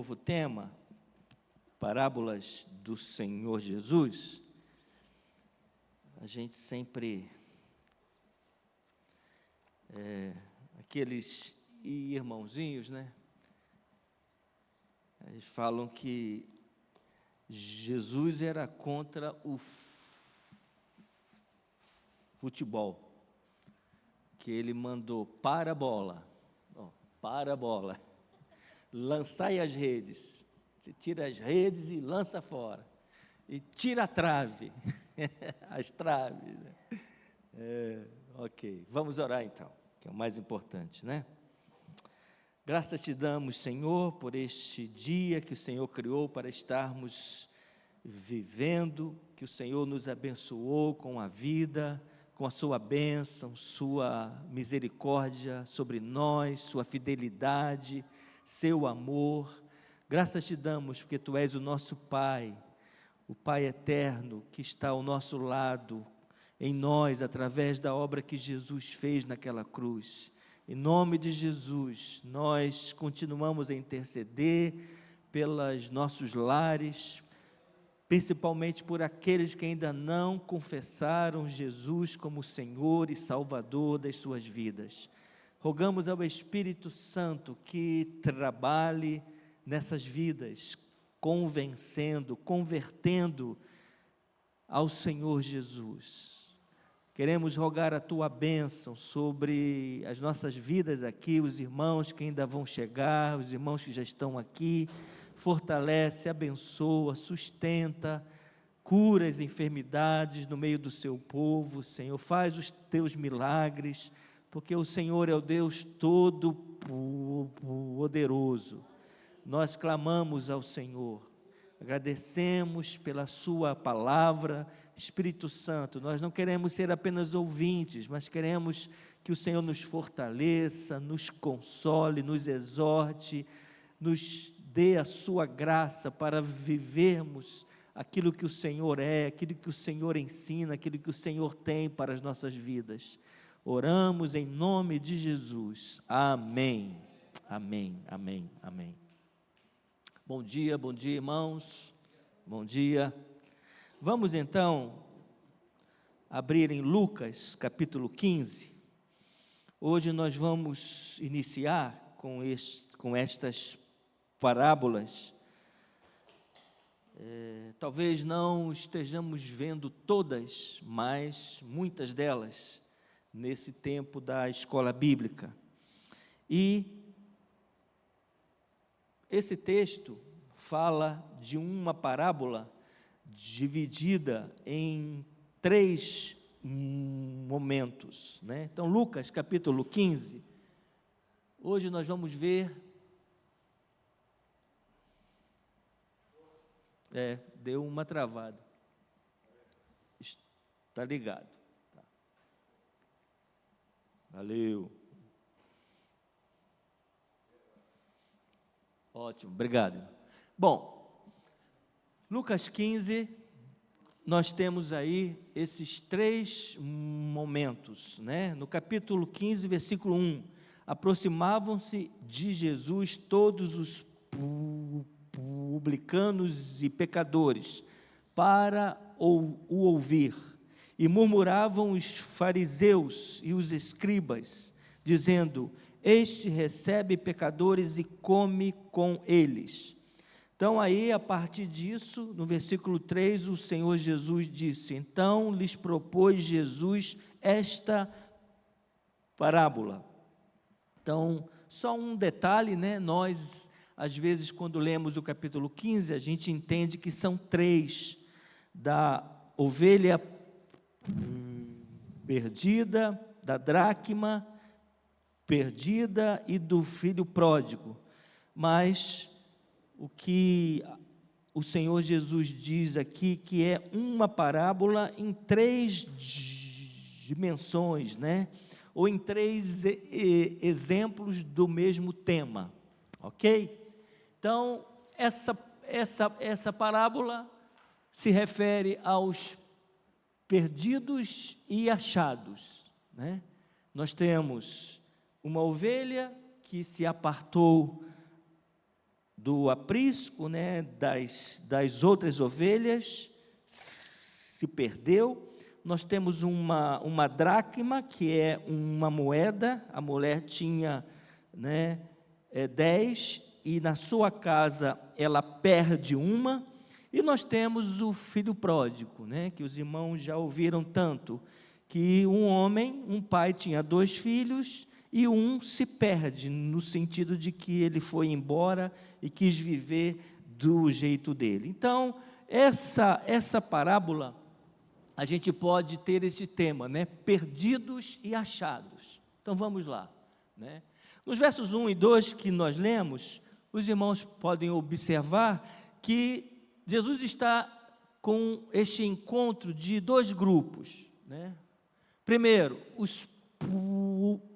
novo tema, Parábolas do Senhor Jesus. A gente sempre, aqueles irmãozinhos, né? Eles falam que Jesus era contra o futebol, que ele mandou para a bola, lançai as redes. Você tira as redes e lança fora, e tira a trave, as traves. Ok, vamos orar então, que é o mais importante, né? Graças te damos, Senhor, por este dia que o Senhor criou para estarmos vivendo, que o Senhor nos abençoou com a vida, com a sua bênção, sua misericórdia sobre nós, sua fidelidade, seu amor. Graças te damos porque tu és o nosso Pai, o Pai eterno que está ao nosso lado, em nós, através da obra que Jesus fez naquela cruz. Em nome de Jesus, nós continuamos a interceder pelos nossos lares, principalmente por aqueles que ainda não confessaram Jesus como Senhor e Salvador das suas vidas. Rogamos ao Espírito Santo que trabalhe nessas vidas, convertendo ao Senhor Jesus. Queremos rogar a tua bênção sobre as nossas vidas aqui, os irmãos que ainda vão chegar, os irmãos que já estão aqui. Fortalece, abençoa, sustenta, cura as enfermidades no meio do seu povo, Senhor. Faz os teus milagres, porque o Senhor é o Deus Todo-Poderoso. Nós clamamos ao Senhor, agradecemos pela sua palavra. Espírito Santo, nós não queremos ser apenas ouvintes, mas queremos que o Senhor nos fortaleça, nos console, nos exorte, nos dê a sua graça para vivermos aquilo que o Senhor é, aquilo que o Senhor ensina, aquilo que o Senhor tem para as nossas vidas. Oramos em nome de Jesus. Amém. Amém, amém, amém. Bom dia, irmãos. Bom dia. Vamos então abrir em Lucas, capítulo 15. Hoje nós vamos iniciar com estas parábolas. Talvez não estejamos vendo todas, mas muitas delas nesse tempo da escola bíblica. E esse texto fala de uma parábola dividida em 3 momentos, né? Então, Lucas, capítulo 15, hoje nós vamos ver... deu uma travada. Está ligado. Tá. Valeu. Ótimo, obrigado. Bom, Lucas 15, nós temos aí esses 3 momentos, né? No capítulo 15, versículo 1, aproximavam-se de Jesus todos os publicanos e pecadores para o ouvir, e murmuravam os fariseus e os escribas, dizendo: este recebe pecadores e come com eles. Então aí, a partir disso, no versículo 3, o Senhor Jesus disse: então lhes propôs Jesus esta parábola. Então, só um detalhe, né? Nós, às vezes, quando lemos o capítulo 15, a gente entende que são 3, da ovelha perdida, da dracma perdida e do filho pródigo. Mas o que o Senhor Jesus diz aqui, que é uma parábola em 3 dimensões, né? Ou em 3 exemplos do mesmo tema, ok? Então, essa parábola se refere aos perdidos e achados, né? Nós temos uma ovelha que se apartou do aprisco, né, das outras ovelhas, se perdeu. Nós temos uma dracma, que é uma moeda. A mulher tinha, né, 10, e na sua casa ela perde uma. E nós temos o filho pródigo, né, que os irmãos já ouviram tanto, que um pai tinha 2 filhos, e um se perde, no sentido de que ele foi embora e quis viver do jeito dele. Então, essa parábola, a gente pode ter esse tema, né? Perdidos e achados. Então, vamos lá, né? Nos versos 1 e 2 que nós lemos, os irmãos podem observar que Jesus está com este encontro de 2 grupos, né? Primeiro, os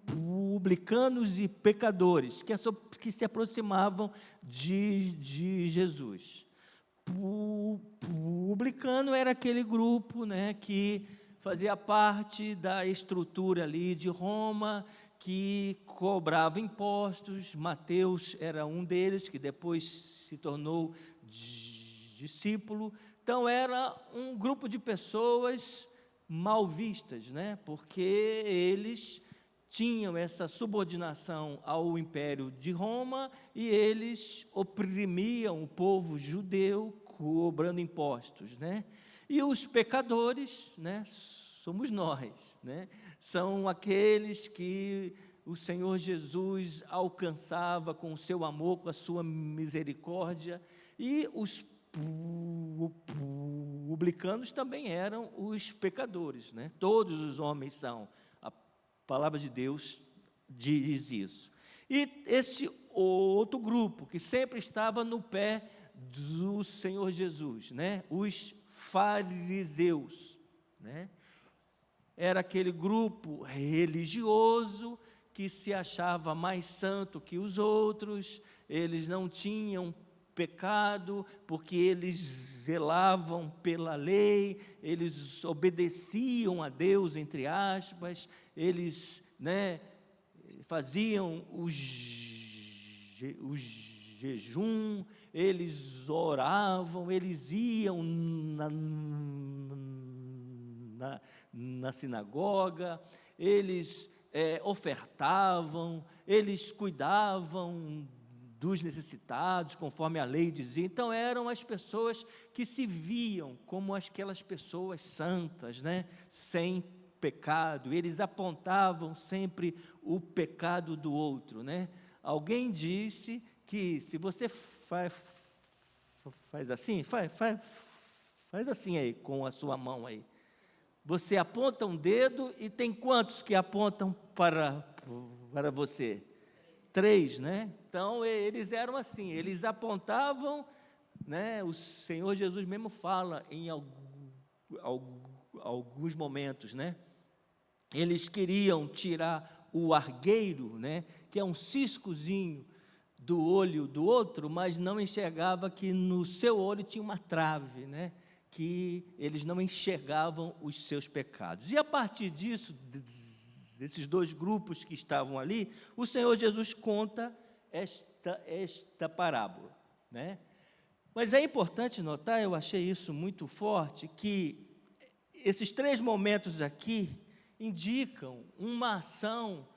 publicanos e pecadores, que se aproximavam de Jesus. Publicano era aquele grupo, né, que fazia parte da estrutura ali de Roma, que cobrava impostos. Mateus era um deles, que depois se tornou discípulo. Então, era um grupo de pessoas mal vistas, né, porque eles tinham essa subordinação ao Império de Roma, e eles oprimiam o povo judeu, cobrando impostos, né? E os pecadores, né, somos nós, né? São aqueles que o Senhor Jesus alcançava com o seu amor, com a sua misericórdia. E os publicanos também eram os pecadores, né? Todos os homens são. A palavra de Deus diz isso. E esse outro grupo, que sempre estava no pé do Senhor Jesus, né? Os fariseus, né? Era aquele grupo religioso que se achava mais santo que os outros. Eles não tinham pecado, porque eles zelavam pela lei, eles obedeciam a Deus, entre aspas, eles, né, faziam o jejum, eles oravam, eles iam na sinagoga, eles ofertavam, eles cuidavam dos necessitados, conforme a lei dizia. Então, eram as pessoas que se viam como aquelas pessoas santas, né, sem pecado. Eles apontavam sempre o pecado do outro, né? Alguém disse que se você faz assim, faz assim aí, com a sua mão aí. Você aponta um dedo e tem quantos que apontam para você? 3, né? Então, eles eram assim, eles apontavam, né? O Senhor Jesus mesmo fala em alguns momentos, né? Eles queriam tirar o argueiro, né, que é um ciscozinho do olho do outro, mas não enxergava que no seu olho tinha uma trave, né, que eles não enxergavam os seus pecados. E a partir disso, desses 2 grupos que estavam ali, o Senhor Jesus conta esta parábola, né? Mas é importante notar, eu achei isso muito forte, que esses 3 momentos aqui indicam uma ação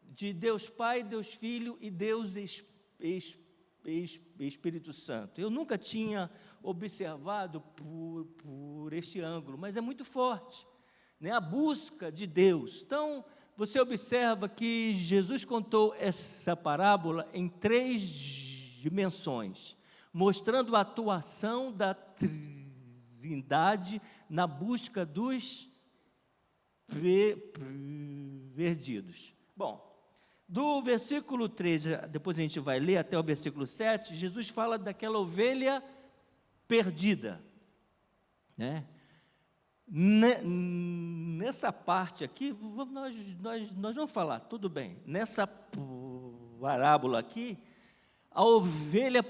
de Deus Pai, Deus Filho e Deus Espírito Santo. Eu nunca tinha observado por este ângulo, mas é muito forte, né? A busca de Deus. Então, você observa que Jesus contou essa parábola em 3 dimensões, mostrando a atuação da Trindade na busca dos perdidos. Bom, do versículo 3, depois a gente vai ler até o versículo 7, Jesus fala daquela ovelha perdida, né? Nessa parte aqui, nós vamos falar, tudo bem, nessa parábola aqui, a ovelha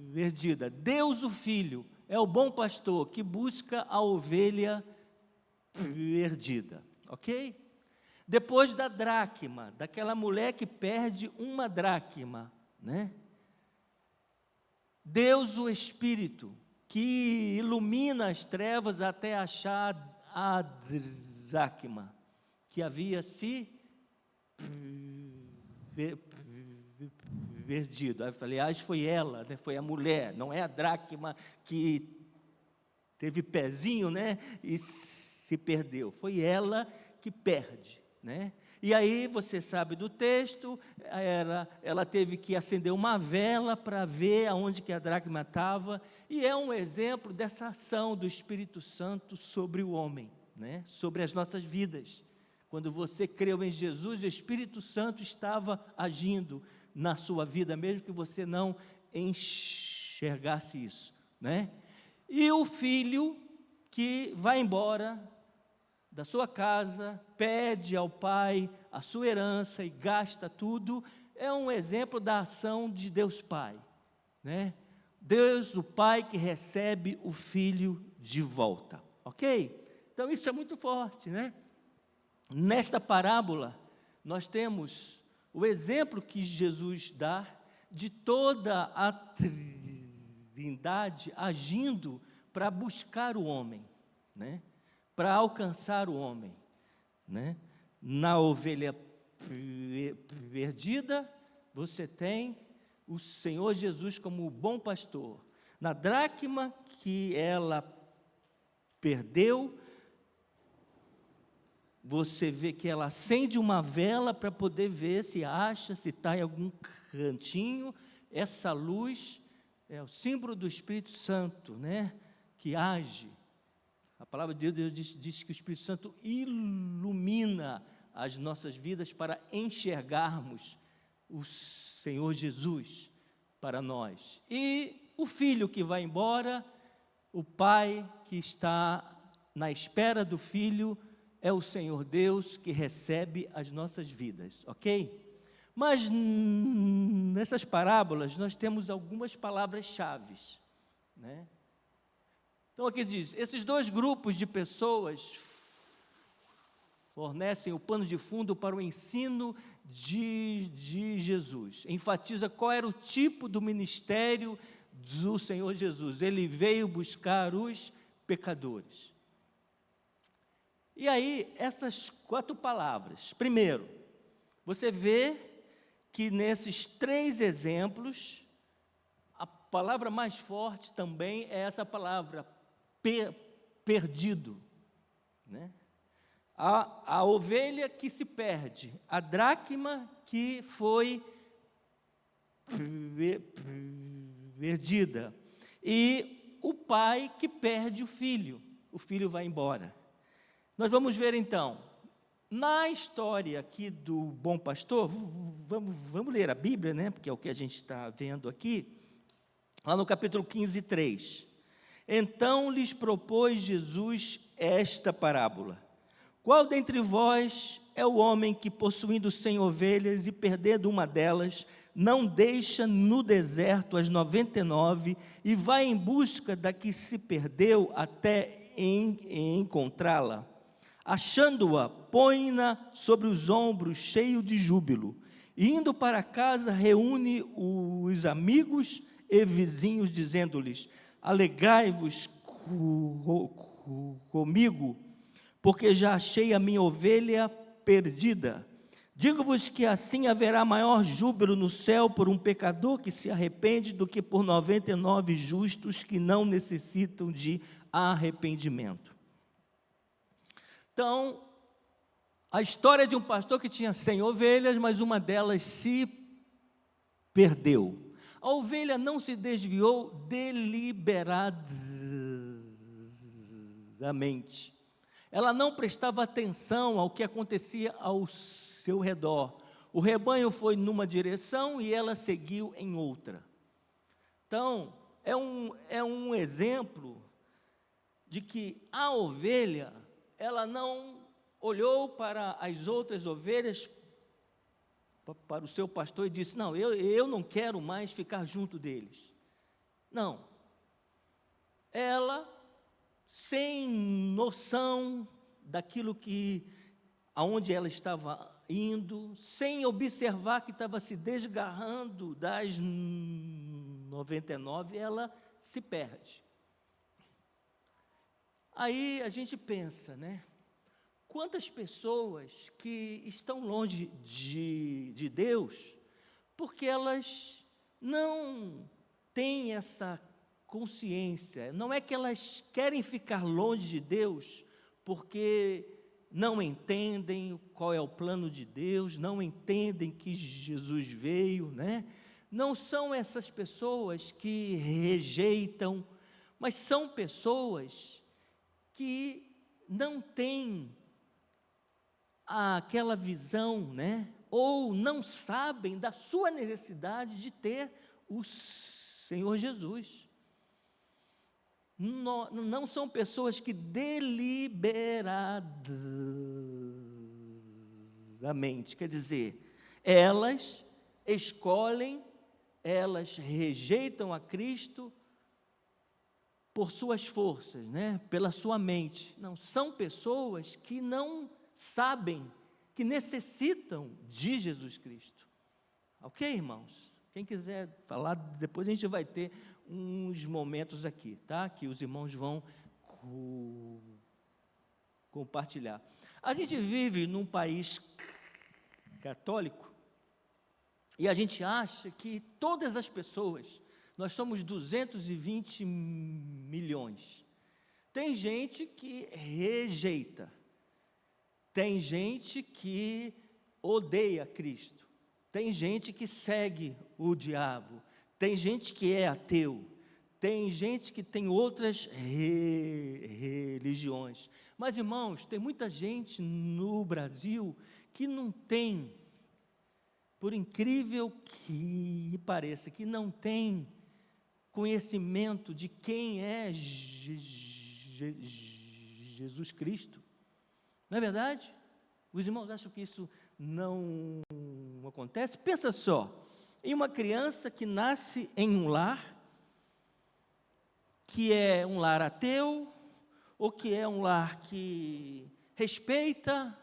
perdida, Deus o Filho, é o bom pastor que busca a ovelha perdida, ok? Depois da dracma, daquela mulher que perde uma dracma, né? Deus, o Espírito, que ilumina as trevas até achar a dracma, que havia se perdido. Aí eu falei, aliás, foi ela, né? Foi a mulher, não é a dracma que teve pezinho, né? E se perdeu. Foi ela que perde, né? E aí, você sabe do texto, ela teve que acender uma vela para ver aonde que a dracma estava, e é um exemplo dessa ação do Espírito Santo sobre o homem, né? Sobre as nossas vidas. Quando você creu em Jesus, o Espírito Santo estava agindo na sua vida, mesmo que você não enxergasse isso, né? E o filho que vai embora da sua casa, pede ao pai a sua herança e gasta tudo, é um exemplo da ação de Deus Pai, né? Deus, o Pai que recebe o filho de volta, ok? Então isso é muito forte, né? Nesta parábola, nós temos o exemplo que Jesus dá de toda a Trindade agindo para buscar o homem, né? Para alcançar o homem, né? Na ovelha perdida, você tem o Senhor Jesus como o bom pastor. Na dracma que ela perdeu, você vê que ela acende uma vela para poder ver se acha, se está em algum cantinho. Essa luz é o símbolo do Espírito Santo, né? Que age. A palavra de Deus diz que o Espírito Santo ilumina as nossas vidas para enxergarmos o Senhor Jesus para nós. E o filho que vai embora, o pai que está na espera do filho, é o Senhor Deus que recebe as nossas vidas, ok? Mas nessas parábolas nós temos algumas palavras-chave, né? Então aqui diz, esses dois grupos de pessoas fornecem o pano de fundo para o ensino de Jesus. Enfatiza qual era o tipo do ministério do Senhor Jesus. Ele veio buscar os pecadores. E aí, essas 4 palavras. Primeiro, você vê que nesses 3 exemplos, a palavra mais forte também é essa palavra, perdido, né? A ovelha que se perde, a dracma que foi perdida, e o pai que perde o filho vai embora. Nós vamos ver então, na história aqui do bom pastor, vamos ler a Bíblia, né? Porque é o que a gente está vendo aqui, lá no capítulo 15, 3. Então lhes propôs Jesus esta parábola: qual dentre vós é o homem que, possuindo 100 ovelhas e perdendo uma delas, não deixa no deserto as 99 e vai em busca da que se perdeu até encontrá-la? Achando-a, põe-na sobre os ombros, cheio de júbilo, e indo para casa, reúne os amigos e vizinhos, dizendo-lhes: alegrai-vos comigo, porque já achei a minha ovelha perdida. Digo-vos que assim haverá maior júbilo no céu por um pecador que se arrepende do que por 99 justos que não necessitam de arrependimento. Então, a história de um pastor que tinha 100 ovelhas, mas uma delas se perdeu. A ovelha não se desviou deliberadamente. Ela não prestava atenção ao que acontecia ao seu redor. O rebanho foi numa direção e ela seguiu em outra. Então, é um exemplo de que a ovelha, ela não olhou para as outras ovelhas, para o seu pastor, e disse: não, eu não quero mais ficar junto deles. Não. Ela, sem noção daquilo aonde ela estava indo, sem observar que estava se desgarrando das 99, ela se perde. Aí a gente pensa, né? Quantas pessoas que estão longe de Deus, porque elas não têm essa consciência, não é que elas querem ficar longe de Deus, porque não entendem qual é o plano de Deus, não entendem que Jesus veio, né? Não são essas pessoas que rejeitam, mas são pessoas que não têm aquela visão, né? Ou não sabem da sua necessidade de ter o Senhor Jesus. Não são pessoas que deliberadamente, quer dizer, elas escolhem, elas rejeitam a Cristo por suas forças, né? Pela sua mente. Não, são pessoas que não sabem que necessitam de Jesus Cristo. Ok, irmãos? Quem quiser falar, depois a gente vai ter uns momentos aqui, tá? Que os irmãos vão compartilhar. A gente vive num país católico e a gente acha que todas as pessoas, nós somos 220 milhões. Tem gente que rejeita, tem gente que odeia Cristo, tem gente que segue o diabo, tem gente que é ateu, tem gente que tem outras religiões. Mas, irmãos, tem muita gente no Brasil que não tem, por incrível que pareça, que não tem conhecimento de quem é Jesus Cristo. Não é verdade? Os irmãos acham que isso não acontece? Pensa só, em uma criança que nasce em um lar, que é um lar ateu, ou que é um lar que respeita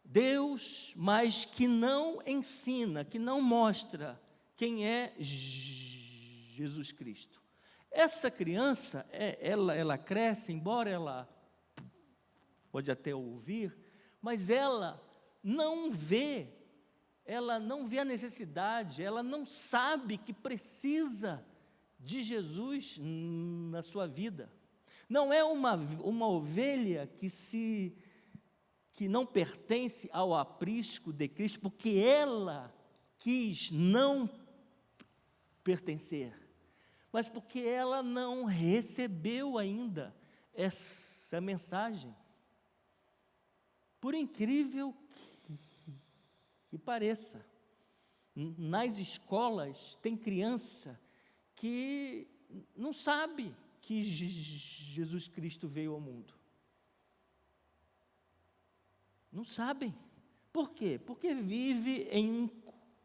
Deus, mas que não ensina, que não mostra quem é Jesus Cristo. Essa criança, ela cresce, embora ela pode até ouvir, mas ela não vê a necessidade, ela não sabe que precisa de Jesus na sua vida. Não é uma ovelha que não pertence ao aprisco de Cristo, porque ela quis não pertencer, mas porque ela não recebeu ainda essa mensagem. Por incrível que pareça, nas escolas tem criança que não sabe que Jesus Cristo veio ao mundo. Não sabem. Por quê? Porque vive em um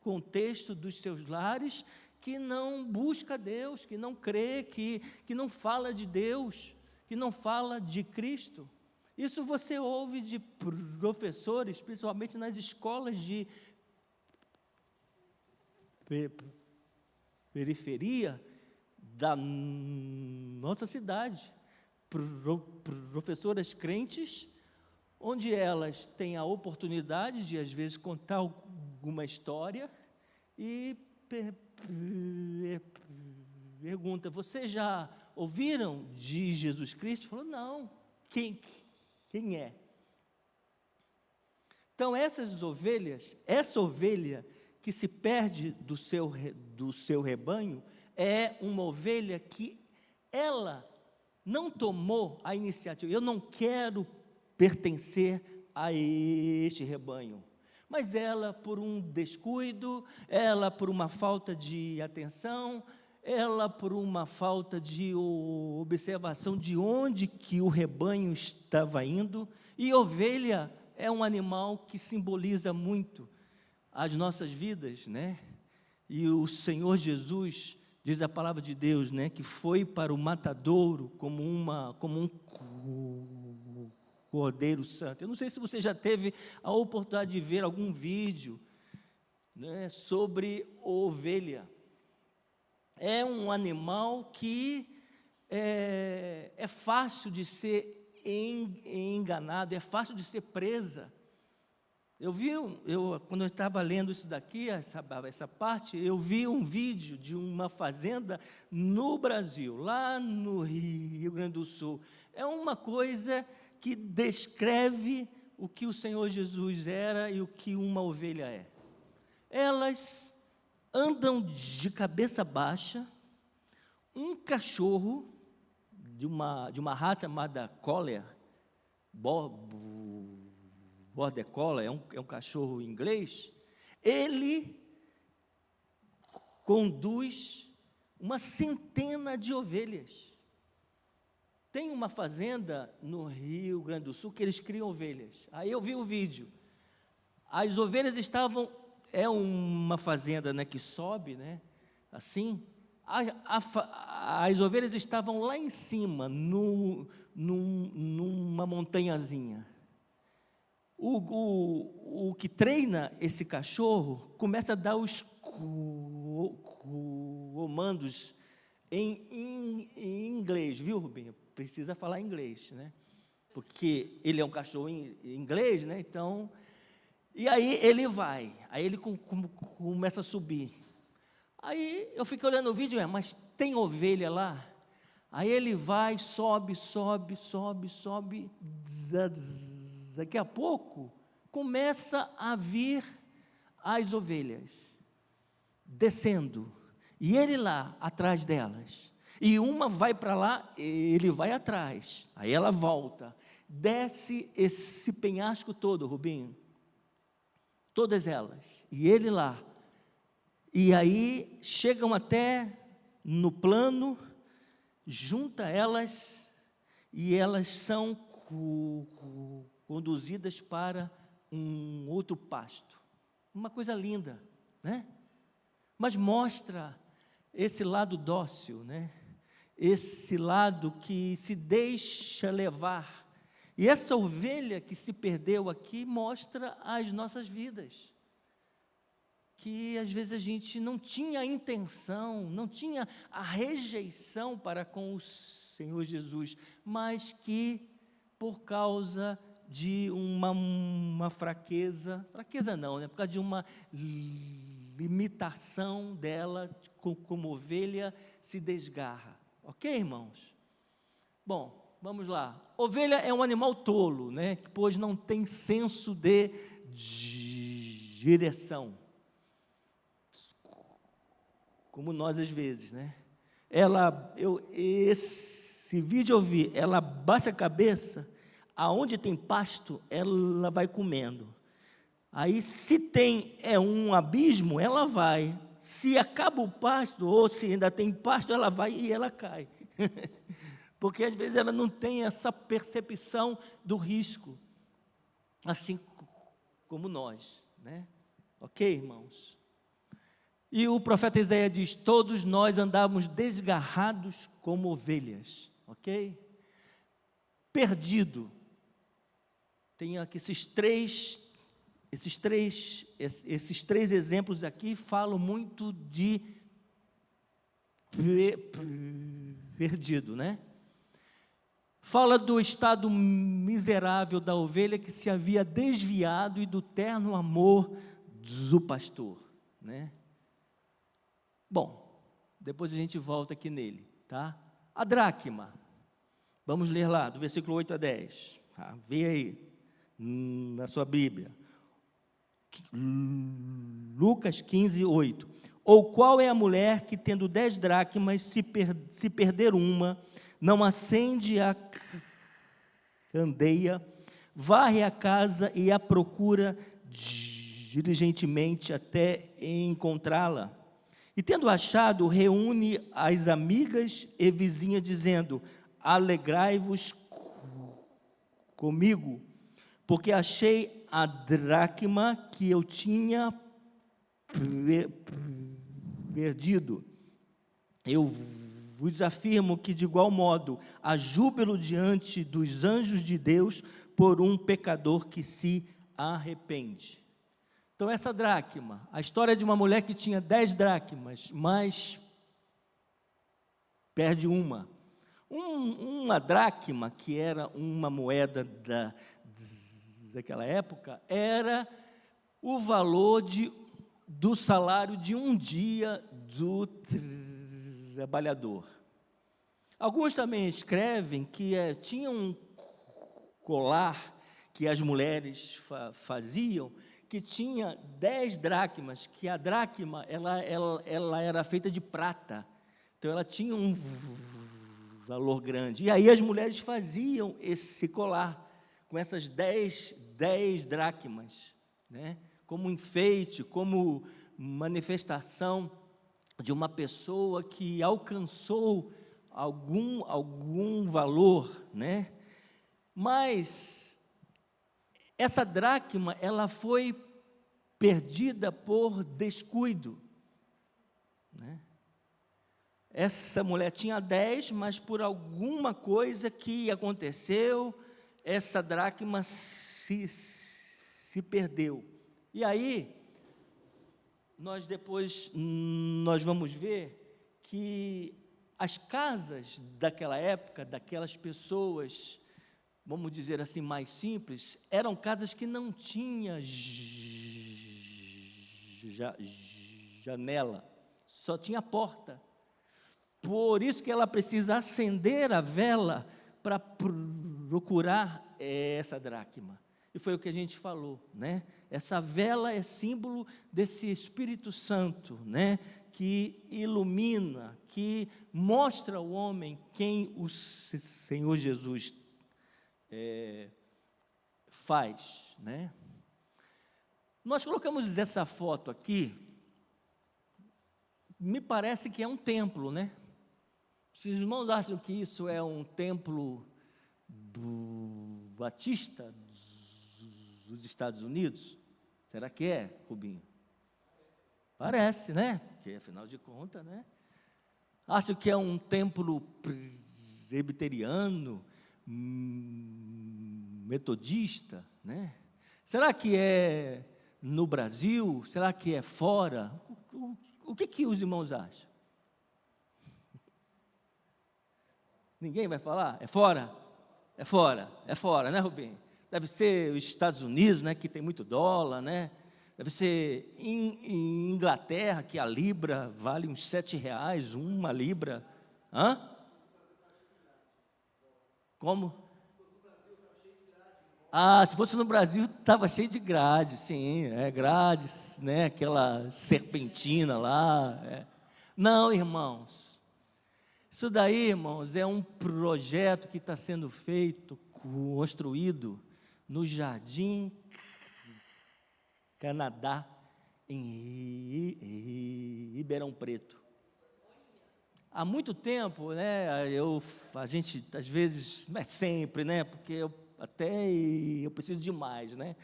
contexto dos seus lares que não busca Deus, que não crê, que não fala de Deus, que não fala de Cristo. Isso você ouve de professores, principalmente nas escolas de periferia da nossa cidade. Professoras crentes, onde elas têm a oportunidade de, às vezes, contar alguma história e pergunta: vocês já ouviram de Jesus Cristo? Falou: não. Quem é? Então, essas ovelhas, essa ovelha que se perde do seu rebanho, é uma ovelha que ela não tomou a iniciativa. Eu não quero pertencer a este rebanho. Mas ela, por um descuido, ela por uma falta de atenção, ela por uma falta de observação de onde que o rebanho estava indo. E ovelha é um animal que simboliza muito as nossas vidas, né? E o Senhor Jesus, diz a palavra de Deus, né, que foi para o matadouro como um Cordeiro Santo. Eu não sei se você já teve a oportunidade de ver algum vídeo, né, sobre ovelha. É um animal que é fácil de ser enganado, é fácil de ser presa. Quando eu estava lendo isso daqui, essa parte, eu vi um vídeo de uma fazenda no Brasil, lá no Rio Grande do Sul. É uma coisa que descreve o que o Senhor Jesus era e o que uma ovelha é. Elas andam de cabeça baixa, um cachorro de uma raça chamada Collie, Border Collie, é um cachorro inglês, ele conduz uma centena de ovelhas. Tem uma fazenda no Rio Grande do Sul que eles criam ovelhas. Aí eu vi o vídeo. As ovelhas estavam, é uma fazenda, né, que sobe, né, assim. As ovelhas estavam lá em cima, numa montanhazinha. O que treina esse cachorro começa a dar os comandos em inglês, viu, Rubinho? Precisa falar inglês, né? Porque ele é um cachorro em inglês, né? Então, e aí ele vai, aí ele começa a subir. Aí eu fico olhando o vídeo, mas tem ovelha lá? Aí ele vai, sobe. Daqui a pouco, começa a vir as ovelhas, descendo, e ele lá, atrás delas, e uma vai para lá, ele vai atrás, aí ela volta, desce esse penhasco todo, Rubinho, todas elas, e ele lá, e aí chegam até no plano, junta elas, e elas são conduzidas para um outro pasto. Uma coisa linda, né? Mas mostra esse lado dócil, né? Esse lado que se deixa levar. E essa ovelha que se perdeu aqui mostra as nossas vidas. Que às vezes a gente não tinha a intenção, não tinha a rejeição para com o Senhor Jesus, mas que por causa de uma fraqueza não, né? Por causa de uma limitação dela, como ovelha se desgarra. Ok, irmãos? Bom, vamos lá. Ovelha é um animal tolo, né? Pois não tem senso de direção. Como nós às vezes, né? Esse vídeo eu vi, ela baixa a cabeça, aonde tem pasto, ela vai comendo. Aí, se tem um abismo, ela vai. Se acaba o pasto, ou se ainda tem pasto, ela vai e ela cai. Porque, às vezes, ela não tem essa percepção do risco, assim como nós, né? Ok, irmãos? E o profeta Isaías diz, todos nós andávamos desgarrados como ovelhas, ok? Perdido. Tem aqui esses três exemplos aqui falam muito de perdido, né? Fala do estado miserável da ovelha que se havia desviado e do terno amor do pastor, né? Bom, depois a gente volta aqui nele, tá? A dracma, vamos ler lá, do versículo 8 a 10, tá? Vê aí na sua Bíblia, Lucas 15, 8. Ou qual é a mulher que, tendo 10 dracmas, se perder uma, não acende a candeia, varre a casa e a procura diligentemente até encontrá-la? E tendo achado, reúne as amigas e vizinhas, dizendo, alegrai-vos comigo, porque achei a dracma que eu tinha perdido. Eu vos afirmo que, de igual modo, há júbilo diante dos anjos de Deus por um pecador que se arrepende. Então, essa dracma, a história de uma mulher que tinha 10 dracmas, mas perde uma. Uma dracma, que era uma moeda daquela época, era o valor do salário de um dia do trabalhador. Alguns também escrevem que tinha um colar que as mulheres faziam, que tinha 10 dracmas, que a dracma ela era feita de prata, então ela tinha um valor grande. E aí as mulheres faziam esse colar com essas 10 dracmas, né? Como enfeite, como manifestação de uma pessoa que alcançou algum valor, né? Mas essa dracma, ela foi perdida por descuido, né? Essa mulher tinha 10, mas por alguma coisa que aconteceu, essa dracma se perdeu. E aí, nós vamos ver que as casas daquela época, daquelas pessoas, vamos dizer assim, mais simples, eram casas que não tinham janela, só tinha porta. Por isso que ela precisa acender a vela para procurar essa dracma. E foi o que a gente falou, né? Essa vela é símbolo desse Espírito Santo, né? Que ilumina, que mostra ao homem quem o Senhor Jesus faz, né? Nós colocamos essa foto aqui, me parece que é um templo, né? Se os irmãos acham que isso é um templo batista dos Estados Unidos, será que é, Rubinho? Parece, né? Porque, afinal de contas, né? Acho que é um templo presbiteriano, metodista, né? Será que é no Brasil? Será que é fora? O que os irmãos acham? Ninguém vai falar? É fora? É fora, né, Rubinho? Deve ser os Estados Unidos, né, que tem muito dólar, né? Deve ser em Inglaterra, que a libra vale uns R$7, uma libra. Hã? Como? Ah, se fosse no Brasil, estava cheio de grades, sim, grades, né, aquela serpentina lá. Não, irmãos, isso daí, irmãos, é um projeto que está sendo feito, construído no Jardim Canadá, em Ribeirão Preto. Há muito tempo, né, a gente, às vezes, não é sempre, né, porque eu preciso de mais, né?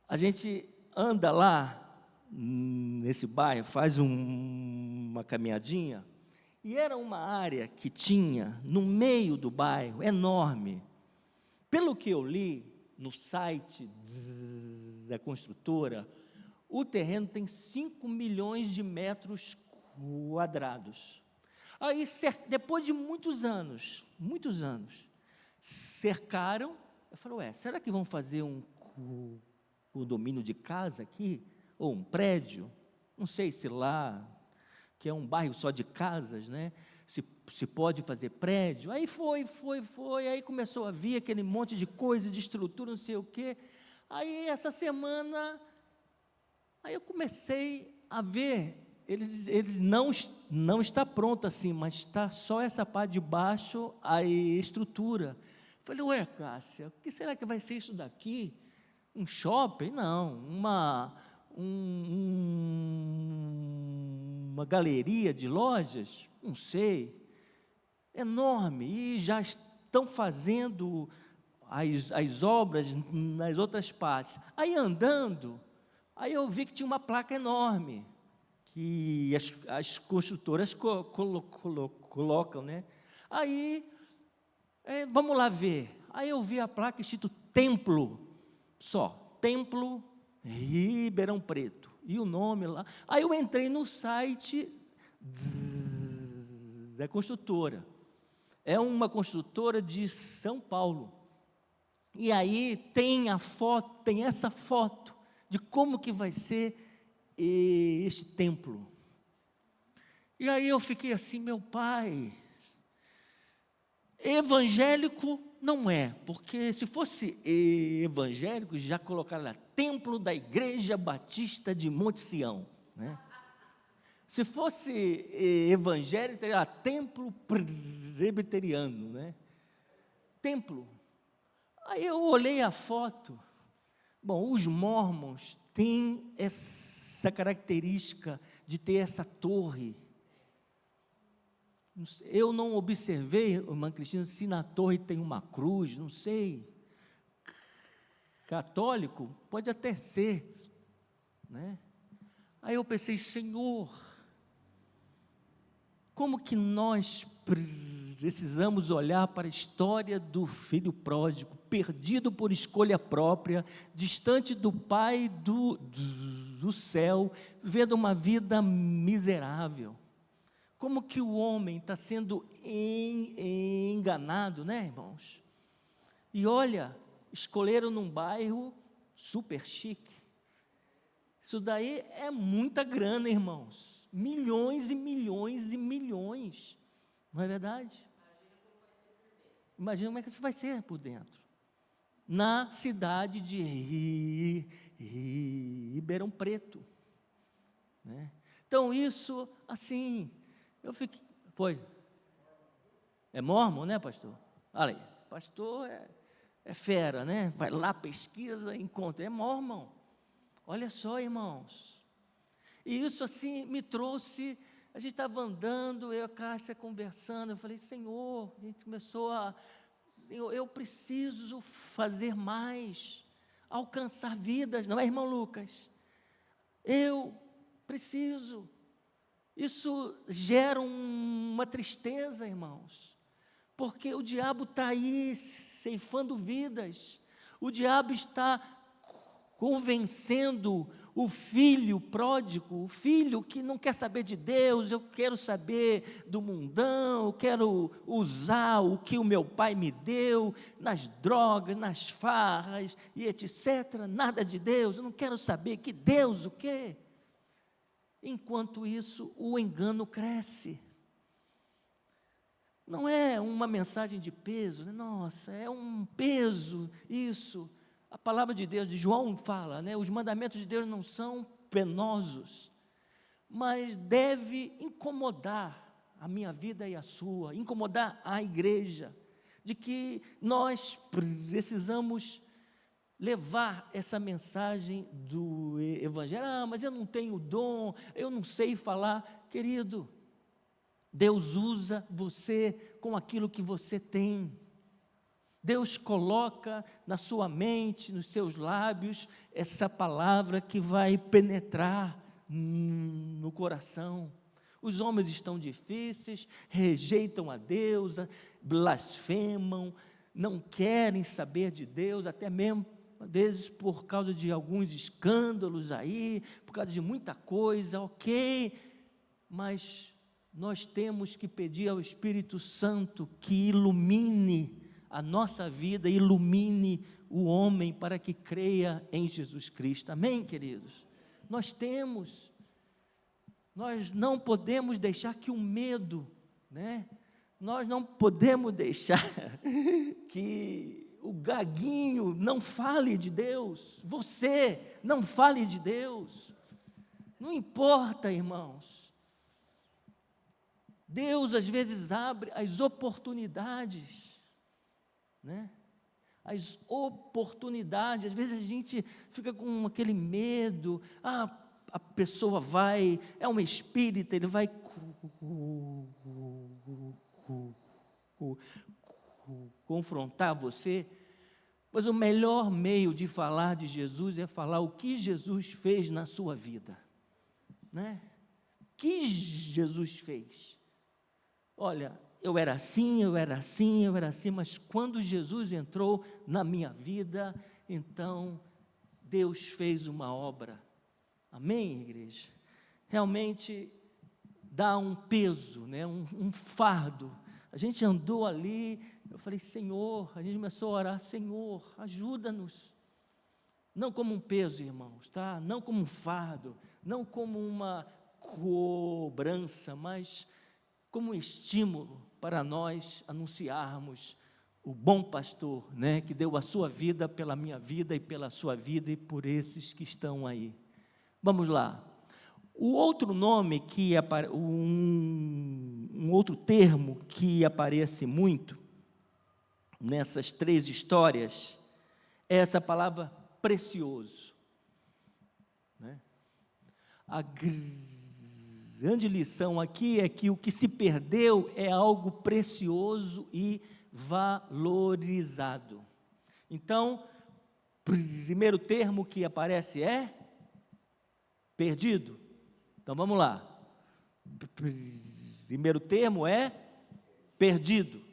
A gente anda lá, nesse bairro, faz uma caminhadinha, e era uma área que tinha, no meio do bairro, enorme. Pelo que eu li no site da construtora, o terreno tem 5 milhões de metros quadrados. Aí, depois de muitos anos, cercaram. Eu falei, será que vão fazer um condomínio de casa aqui? Ou um prédio? Não sei se lá, que é um bairro só de casas, né? Se pode fazer prédio. Aí foi, aí começou a vir aquele monte de coisa, de estrutura, não sei o quê. Aí, essa semana, aí eu comecei a ver, eles não está pronto assim, mas está só essa parte de baixo, a estrutura. Falei, Cássia, o que será que vai ser isso daqui? Um shopping? Não, uma galeria de lojas? Não sei. Enorme, e já estão fazendo as obras nas outras partes. Aí andando, aí eu vi que tinha uma placa enorme, que as construtoras colocam, né? Aí, vamos lá ver. Aí eu vi a placa escrito Templo, só, Templo Ribeirão Preto, e o nome lá. Aí eu entrei no site da construtora, é uma construtora de São Paulo, e aí tem a foto, tem essa foto, de como que vai ser este templo. E aí eu fiquei assim, meu pai, evangélico não é, porque se fosse evangélico, já colocaram lá, Templo da Igreja Batista de Monte Sião, né? Se fosse evangélico, teria lá, Templo Presbiteriano, né? Templo. Aí eu olhei a foto, bom, os mormons têm essa característica de ter essa torre. Eu não observei, irmã Cristina, se na torre tem uma cruz, não sei. Católico pode até ser, né? Aí eu pensei, Senhor, como que nós precisamos olhar para a história do filho pródigo, perdido por escolha própria, distante do Pai do céu, vivendo uma vida miserável. Como que o homem está sendo enganado, né, irmãos? E olha, escolheram num bairro super chique. Isso daí é muita grana, irmãos. Milhões e milhões e milhões. Não é verdade? Imagina como é que isso vai ser por dentro. Na cidade de Ribeirão Preto, né? Então isso, assim, eu fiquei, foi, é mormon, né, pastor? Olha aí, pastor é fera, né? Vai lá, pesquisa, encontra, é mormon. Olha só, irmãos. E isso assim me trouxe, a gente estava andando, eu e a Cássia conversando, eu falei, Senhor, a gente começou eu preciso fazer mais, alcançar vidas, não é, irmão Lucas? Eu preciso. Isso gera uma tristeza, irmãos, porque o diabo está aí ceifando vidas, o diabo está convencendo o filho pródigo, o filho que não quer saber de Deus, eu quero saber do mundão, eu quero usar o que o meu pai me deu, nas drogas, nas farras e etc, nada de Deus, eu não quero saber que Deus o quê? Enquanto isso, o engano cresce. Não é uma mensagem de peso, né? Nossa, é um peso isso. A palavra de Deus, de João fala, né? Os mandamentos de Deus não são penosos, mas deve incomodar a minha vida e a sua, incomodar a igreja, de que nós precisamos levar essa mensagem do evangelho. Ah, mas eu não tenho dom, eu não sei falar. Querido, Deus usa você com aquilo que você tem. Deus coloca na sua mente, nos seus lábios, essa palavra que vai penetrar no coração. Os homens estão difíceis, rejeitam a Deus, blasfemam, não querem saber de Deus, até mesmo, às vezes, por causa de alguns escândalos aí, por causa de muita coisa, ok, mas nós temos que pedir ao Espírito Santo que ilumine a nossa vida, ilumine o homem para que creia em Jesus Cristo. Amém, queridos? Nós não podemos deixar que o medo, né? Nós não podemos deixar que o gaguinho não fale de Deus, você não fale de Deus, não importa, irmãos. Deus às vezes abre as oportunidades, né? As oportunidades, às vezes a gente fica com aquele medo, a pessoa vai, é um espírita, ele vai confrontar você, mas o melhor meio de falar de Jesus é falar o que Jesus fez na sua vida, né? O que Jesus fez? Olha, eu era assim, mas quando Jesus entrou na minha vida, então Deus fez uma obra. Amém, igreja? Realmente dá um peso, né? um fardo. A gente andou ali, eu falei, Senhor, a gente começou a orar, Senhor, ajuda-nos. Não como um peso, irmãos, tá? Não como um fardo, não como uma cobrança, mas como um estímulo para nós anunciarmos o bom pastor, né? Que deu a sua vida pela minha vida e pela sua vida e por esses que estão aí. Vamos lá. O outro nome um outro termo que aparece muito nessas três histórias é essa palavra precioso, né? A grande lição aqui é que o que se perdeu é algo precioso e valorizado. Então, primeiro termo que aparece é perdido. Então vamos lá. Primeiro termo é perdido.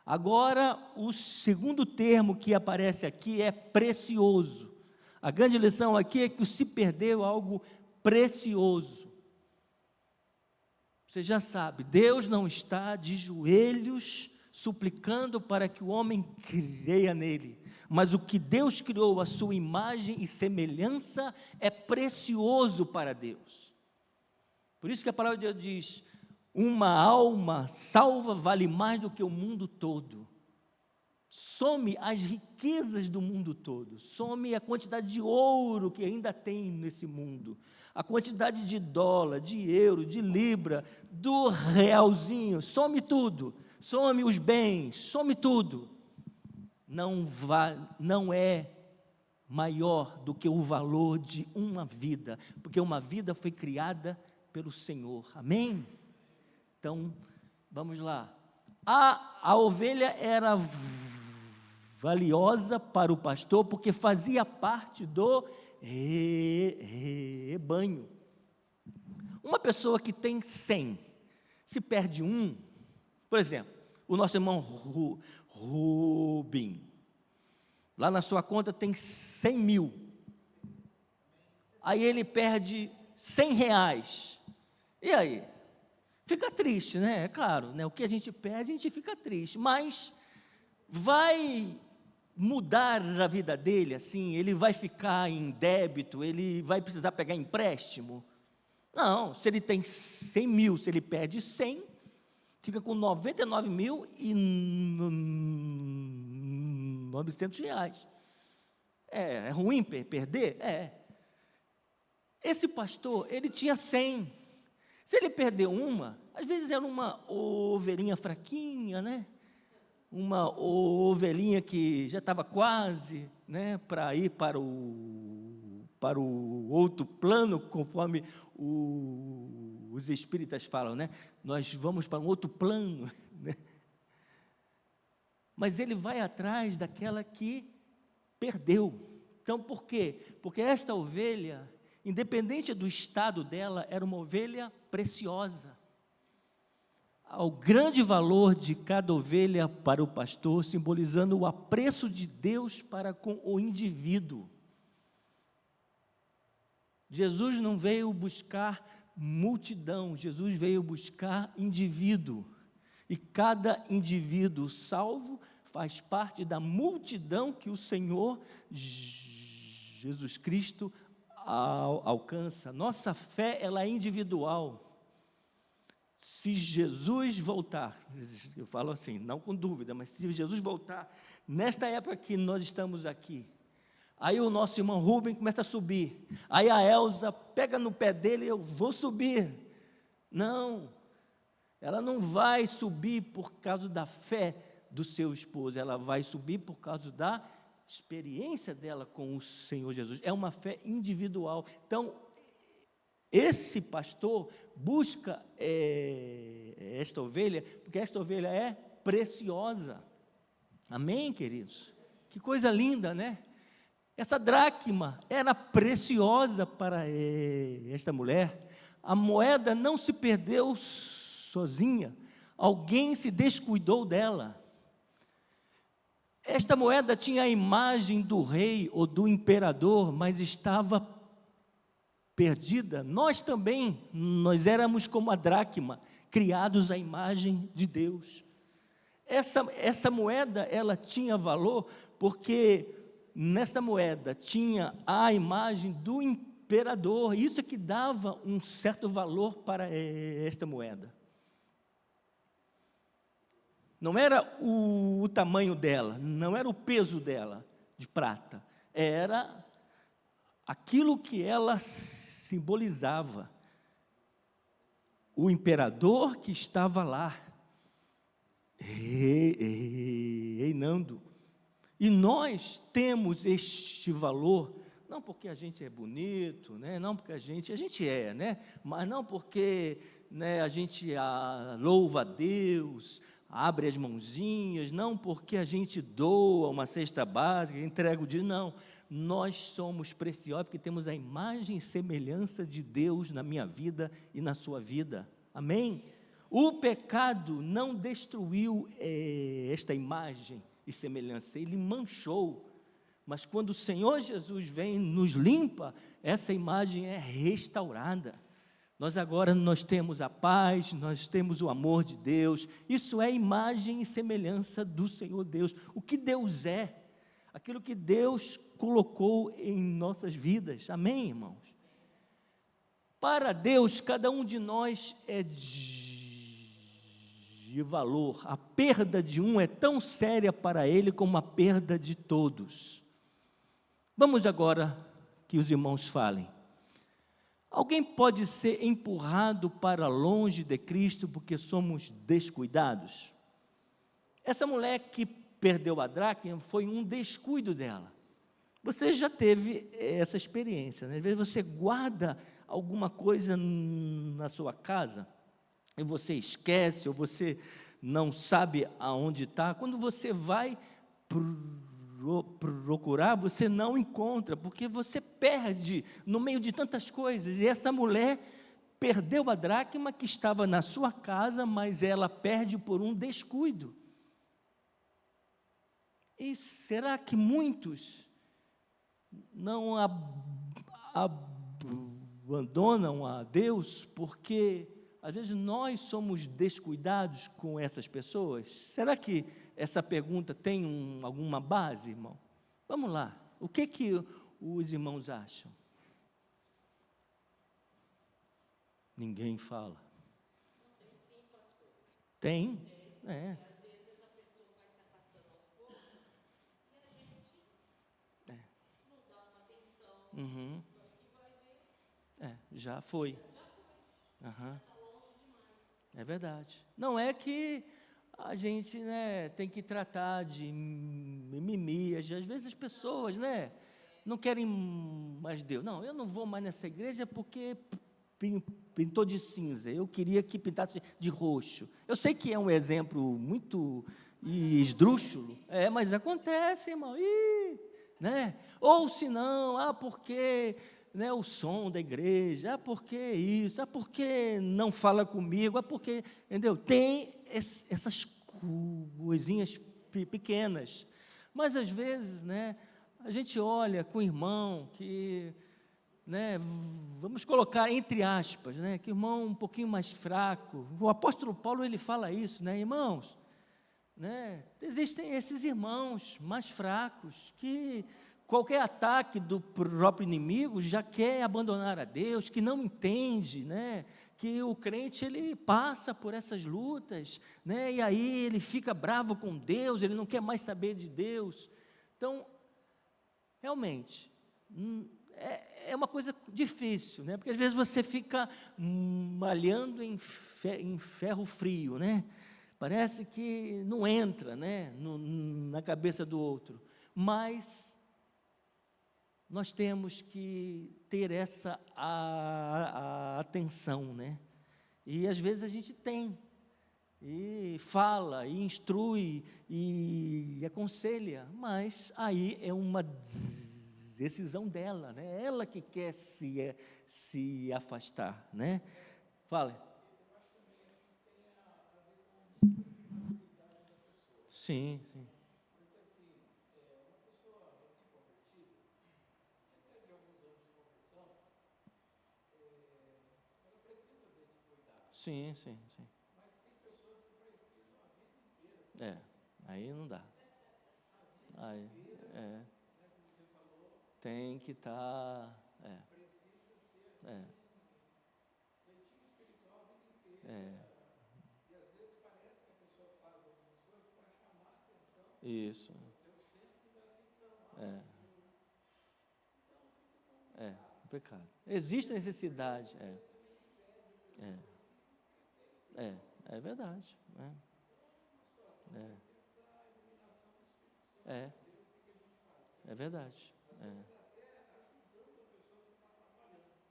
Agora, o segundo termo que aparece aqui é precioso. A grande lição aqui é que o se perdeu é algo precioso. Você já sabe, Deus não está de joelhos suplicando para que o homem creia nele, mas o que Deus criou, a sua imagem e semelhança, é precioso para Deus. Por isso que a palavra de Deus diz, uma alma salva vale mais do que o mundo todo. Some as riquezas do mundo todo, some a quantidade de ouro que ainda tem nesse mundo, a quantidade de dólar, de euro, de libra, do realzinho, some tudo, some os bens, some tudo. Não é maior do que o valor de uma vida, porque uma vida foi criada pelo Senhor, amém? Então, vamos lá. A ovelha era valiosa para o pastor, porque fazia parte do rebanho. Uma pessoa que tem 100, se perde um, por exemplo, o nosso irmão Rubim, lá na sua conta tem 100 mil, aí ele perde 100 reais, e aí? Fica triste, né? É claro, né? O que a gente perde, a gente fica triste, mas vai mudar a vida dele, assim, ele vai ficar em débito, ele vai precisar pegar empréstimo? Não, se ele tem 100 mil, se ele perde 100, fica com 99.900 reais. É ruim perder? É. Esse pastor, ele tinha 100. Se ele perdeu uma, às vezes era uma ovelhinha fraquinha, né? Uma ovelhinha que já estava quase, né, para ir para o outro plano, conforme os espíritas falam, né? Nós vamos para um outro plano, né? Mas ele vai atrás daquela que perdeu. Então, por quê? Porque esta ovelha, independente do estado dela, era uma ovelha preciosa. Ao grande valor de cada ovelha para o pastor, simbolizando o apreço de Deus para com o indivíduo. Jesus não veio buscar multidão, Jesus veio buscar indivíduo. E cada indivíduo salvo faz parte da multidão que o Senhor Jesus Cristo alcança. Nossa fé, ela é individual. Se Jesus voltar, eu falo assim, não com dúvida, mas se Jesus voltar, nesta época que nós estamos aqui, aí o nosso irmão Rubem começa a subir, aí a Elza pega no pé dele, eu vou subir. Não, ela não vai subir por causa da fé do seu esposo, ela vai subir por causa da experiência dela com o Senhor Jesus, é uma fé individual. Então, esse pastor busca esta ovelha, porque esta ovelha é preciosa. Amém, queridos? Que coisa linda, né? Essa dracma era preciosa para esta mulher. A moeda não se perdeu sozinha. alguém se descuidou dela. Esta moeda tinha a imagem do rei ou do imperador, mas estava perdida. Nós também, nós éramos como a dracma, criados à imagem de Deus. Essa moeda, ela tinha valor, porque nessa moeda tinha a imagem do imperador, isso é que dava um certo valor para esta moeda. Não era o tamanho dela, não era o peso dela, de prata, era aquilo que ela simbolizava. O imperador que estava lá, reinando. E nós temos este valor, não porque a gente é bonito, né? Não porque a gente é, né? Mas não porque, né, a gente louva a Deus, abre as mãozinhas, não porque a gente doa uma cesta básica, entrega o dinheiro, não. Nós somos preciosos porque temos a imagem e semelhança de Deus na minha vida e na sua vida. Amém? O pecado não destruiu esta imagem e semelhança, ele manchou. Mas quando o Senhor Jesus vem e nos limpa, essa imagem é restaurada. Nós temos a paz, nós temos o amor de Deus. Isso é imagem e semelhança do Senhor Deus. O que Deus é, aquilo que Deus colocou em nossas vidas. Amém, irmãos? Para Deus, cada um de nós é de valor. A perda de um é tão séria para Ele como a perda de todos. Vamos agora que os irmãos falem. Alguém pode ser empurrado para longe de Cristo porque somos descuidados? Essa mulher que perdeu a dracma foi um descuido dela. Você já teve essa experiência, né? Às vezes você guarda alguma coisa na sua casa e você esquece ou você não sabe aonde está. Quando você vai procurar, você não encontra, porque você perde no meio de tantas coisas. E essa mulher perdeu a dracma que estava na sua casa, mas ela perde por um descuido. E será que muitos não abandonam a Deus porque às vezes nós somos descuidados com essas pessoas? Será que essa pergunta tem alguma base, irmão? Vamos lá, o que os irmãos acham? Ninguém fala. Tem? É. Uhum. Já foi. Uhum. É verdade. Não é que a gente, né, tem que tratar de mimimi. Às vezes as pessoas, né, não querem mais Deus. Não, eu não vou mais nessa igreja porque pintou de cinza. Eu queria que pintasse de roxo. Eu sei que é um exemplo muito esdrúxulo, mas acontece, irmão. Né? Ou se não, porque, né, o som da igreja, porque isso, porque não fala comigo, porque, entendeu? Tem essas coisinhas pequenas, mas às vezes, né, a gente olha com o irmão que, né, vamos colocar entre aspas, né, que o irmão um pouquinho mais fraco. O apóstolo Paulo, ele fala isso, né, irmãos? Né? Existem esses irmãos mais fracos que qualquer ataque do próprio inimigo já quer abandonar a Deus, que não entende, né? Que o crente ele passa por essas lutas, né? E aí ele fica bravo com Deus, ele não quer mais saber de Deus. Então, realmente, é uma coisa difícil, né? Porque às vezes você fica malhando em ferro frio, né? Parece que não entra, né, na cabeça do outro. Mas nós temos que ter essa atenção, né? E às vezes a gente tem, e fala, e instrui, e aconselha, mas aí é uma decisão dela, né? Ela que quer se afastar, né? Fala. Sim, sim. Sim, sim, sim. É, aí não dá. Aí, é, tem que estar, é, é, isso, é, complicado. Existe necessidade, é, é verdade, é, é verdade,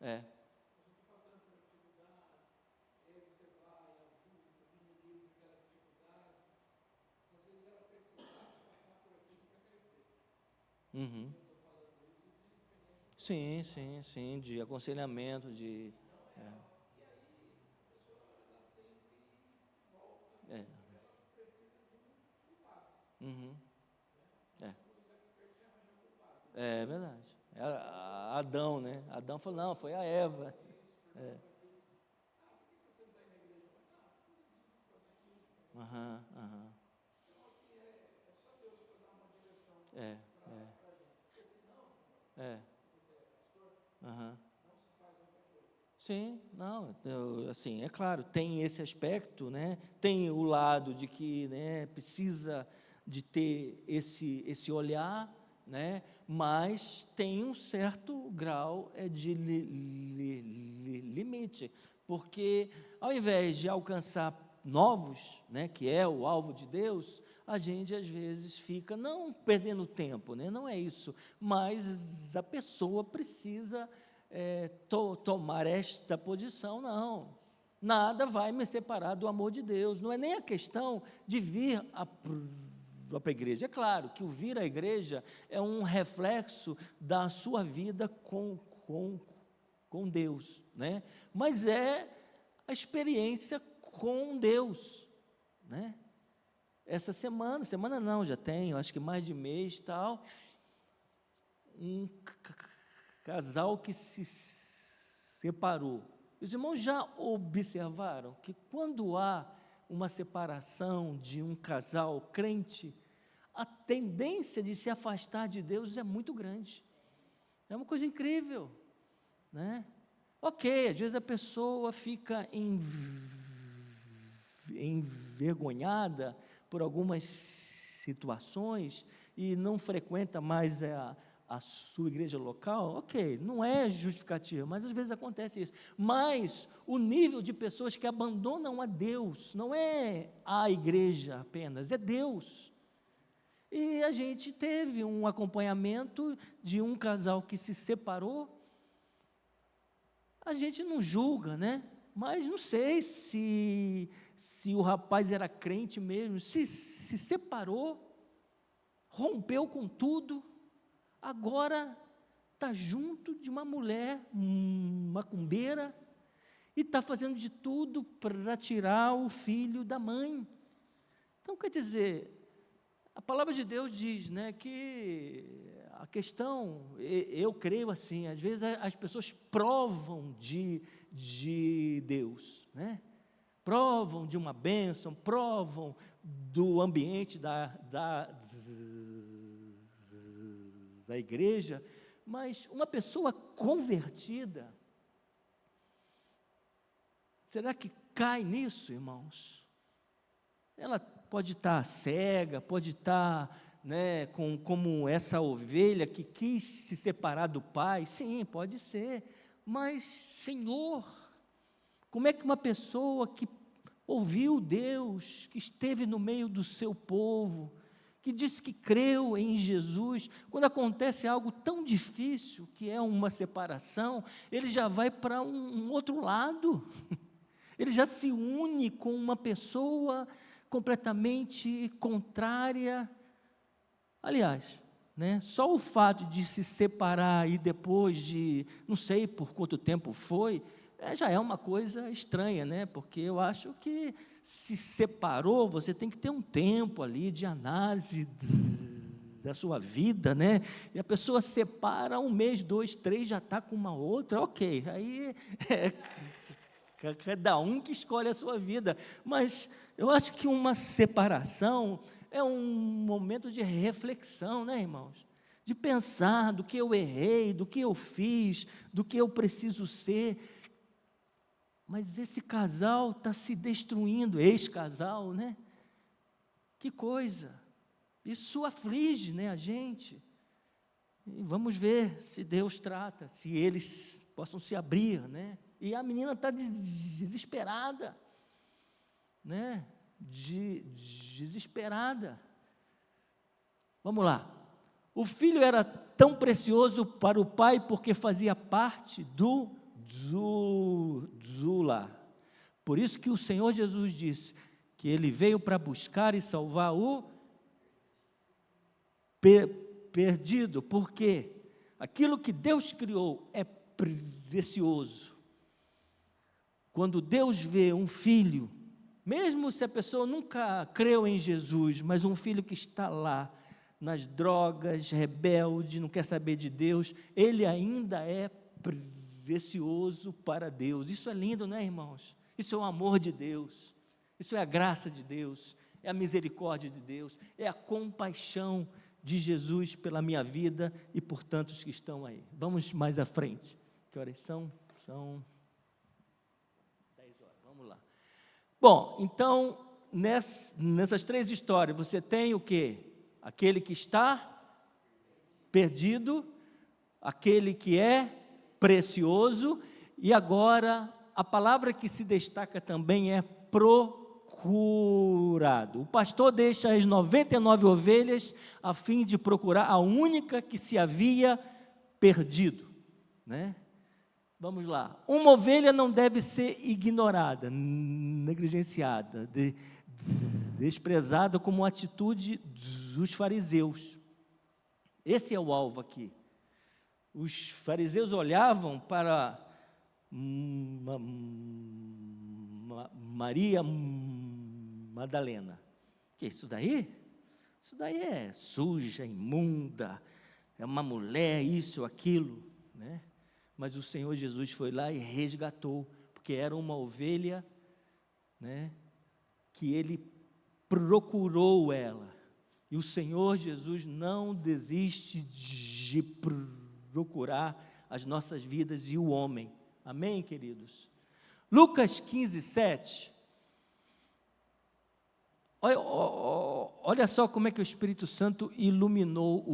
é, uhum. Sim, sim, sim, de aconselhamento, de, é, uhum, é, é verdade. Adão, né? Adão falou, não, foi a Eva. Aham, aham. É, é. Aham. Sim, não, assim, é claro, tem esse aspecto, né? Tem o lado de que, né, precisa de ter esse olhar, né? Mas tem um certo grau de limite, porque ao invés de alcançar novos, né, que é o alvo de Deus, a gente às vezes fica não perdendo tempo, né? Não é isso, mas a pessoa precisa tomar esta posição, não. Nada vai me separar do amor de Deus. Não é nem a questão de vir à própria igreja. É claro que o vir à igreja é um reflexo da sua vida com Deus, né? Mas é a experiência com Deus, né? Essa semana não, já tenho, acho que mais de mês, tal, um casal que se separou. Os irmãos já observaram que quando há uma separação de um casal crente, a tendência de se afastar de Deus é muito grande. É uma coisa incrível, né? Ok, às vezes a pessoa fica envergonhada por algumas situações e não frequenta mais a sua igreja local, ok, não é justificativa, mas às vezes acontece isso. Mas o nível de pessoas que abandonam a Deus não é a igreja apenas, é Deus. E a gente teve um acompanhamento de um casal que se separou. A gente não julga, né? Mas não sei se o rapaz era crente mesmo, se separou, rompeu com tudo, agora está junto de uma mulher macumbeira e está fazendo de tudo para tirar o filho da mãe. Então, quer dizer, a palavra de Deus diz, né, que a questão, eu creio assim, às vezes as pessoas provam de Deus, né? Provam de uma bênção, provam do ambiente da igreja, mas uma pessoa convertida, será que cai nisso, irmãos? Ela pode estar cega, pode estar, né, como essa ovelha que quis se separar do pai, sim, pode ser, mas, Senhor, como é que uma pessoa que ouviu Deus, que esteve no meio do seu povo, que disse que creu em Jesus, quando acontece algo tão difícil, que é uma separação, ele já vai para um outro lado, ele já se une com uma pessoa completamente contrária. Aliás, né, só o fato de se separar e depois de, não sei por quanto tempo foi, já é uma coisa estranha, né? Porque eu acho que se separou, você tem que ter um tempo ali de análise da sua vida, né? E a pessoa separa 1 mês, 2, 3, já está com uma outra, ok, aí cada um que escolhe a sua vida, mas eu acho que uma separação é um momento de reflexão, né, irmãos? De pensar do que eu errei, do que eu fiz, do que eu preciso ser. Mas esse casal está se destruindo, ex-casal, né? Que coisa! Isso aflige, né, a gente. E vamos ver se Deus trata, se eles possam se abrir, né? E a menina está desesperada, né? Desesperada. Vamos lá. O filho era tão precioso para o pai porque fazia parte do lar. Por isso que o Senhor Jesus disse que Ele veio para buscar e salvar o perdido, porque aquilo que Deus criou é precioso. Quando Deus vê um filho, mesmo se a pessoa nunca creu em Jesus, mas um filho que está lá, nas drogas, rebelde, não quer saber de Deus, ele ainda é precioso para Deus. Isso é lindo, não é, irmãos? Isso é o amor de Deus, isso é a graça de Deus, é a misericórdia de Deus, é a compaixão de Jesus pela minha vida e por tantos que estão aí. Vamos mais à frente. Que horas são? São 10 horas, vamos lá. Bom, então, nessas 3 histórias, você tem o quê? Aquele que está perdido, aquele que é precioso, e agora a palavra que se destaca também é procurado. O pastor deixa as 99 ovelhas a fim de procurar a única que se havia perdido, né? Vamos lá. Uma ovelha não deve ser ignorada, negligenciada, desprezada como atitude dos fariseus. Esse é o alvo aqui. Os fariseus olhavam para Maria Madalena. Que isso daí? Isso daí é suja, imunda, é uma mulher, isso, aquilo, né? Mas o Senhor Jesus foi lá e resgatou, porque era uma ovelha, né, que Ele procurou ela. E o Senhor Jesus não desiste de procurar as nossas vidas e o homem. Amém, queridos? Lucas 15, 7. Olha só como é que o Espírito Santo iluminou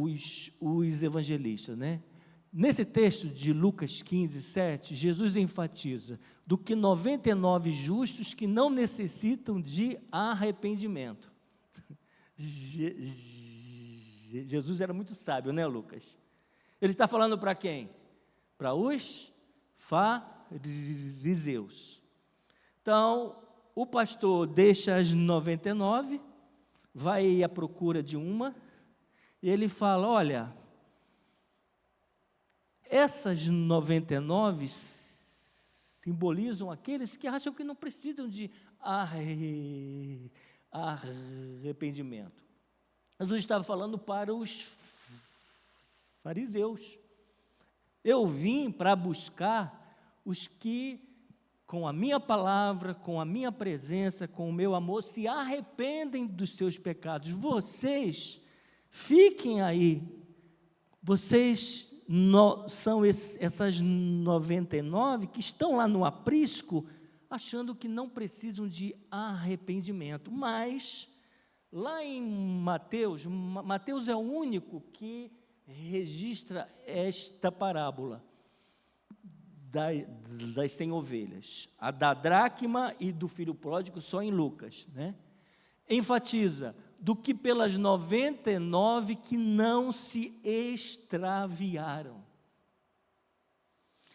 os evangelistas, né? Nesse texto de Lucas 15, 7, Jesus enfatiza do que 99 justos que não necessitam de arrependimento. Jesus era muito sábio, né, Lucas? Ele está falando para quem? Para os fariseus. Então, o pastor deixa as 99, vai à procura de uma, e ele fala, olha, essas 99 simbolizam aqueles que acham que não precisam de arrependimento. Jesus estava falando para os fariseus. Eu vim para buscar os que, com a minha palavra, com a minha presença, com o meu amor, se arrependem dos seus pecados. Vocês, fiquem aí, vocês são essas 99 que estão lá no aprisco, achando que não precisam de arrependimento. Mas, lá em Mateus, Mateus é o único que registra esta parábola das 100 ovelhas. A da dracma e do filho pródigo só em Lucas, né? Enfatiza do que pelas 99 que não se extraviaram.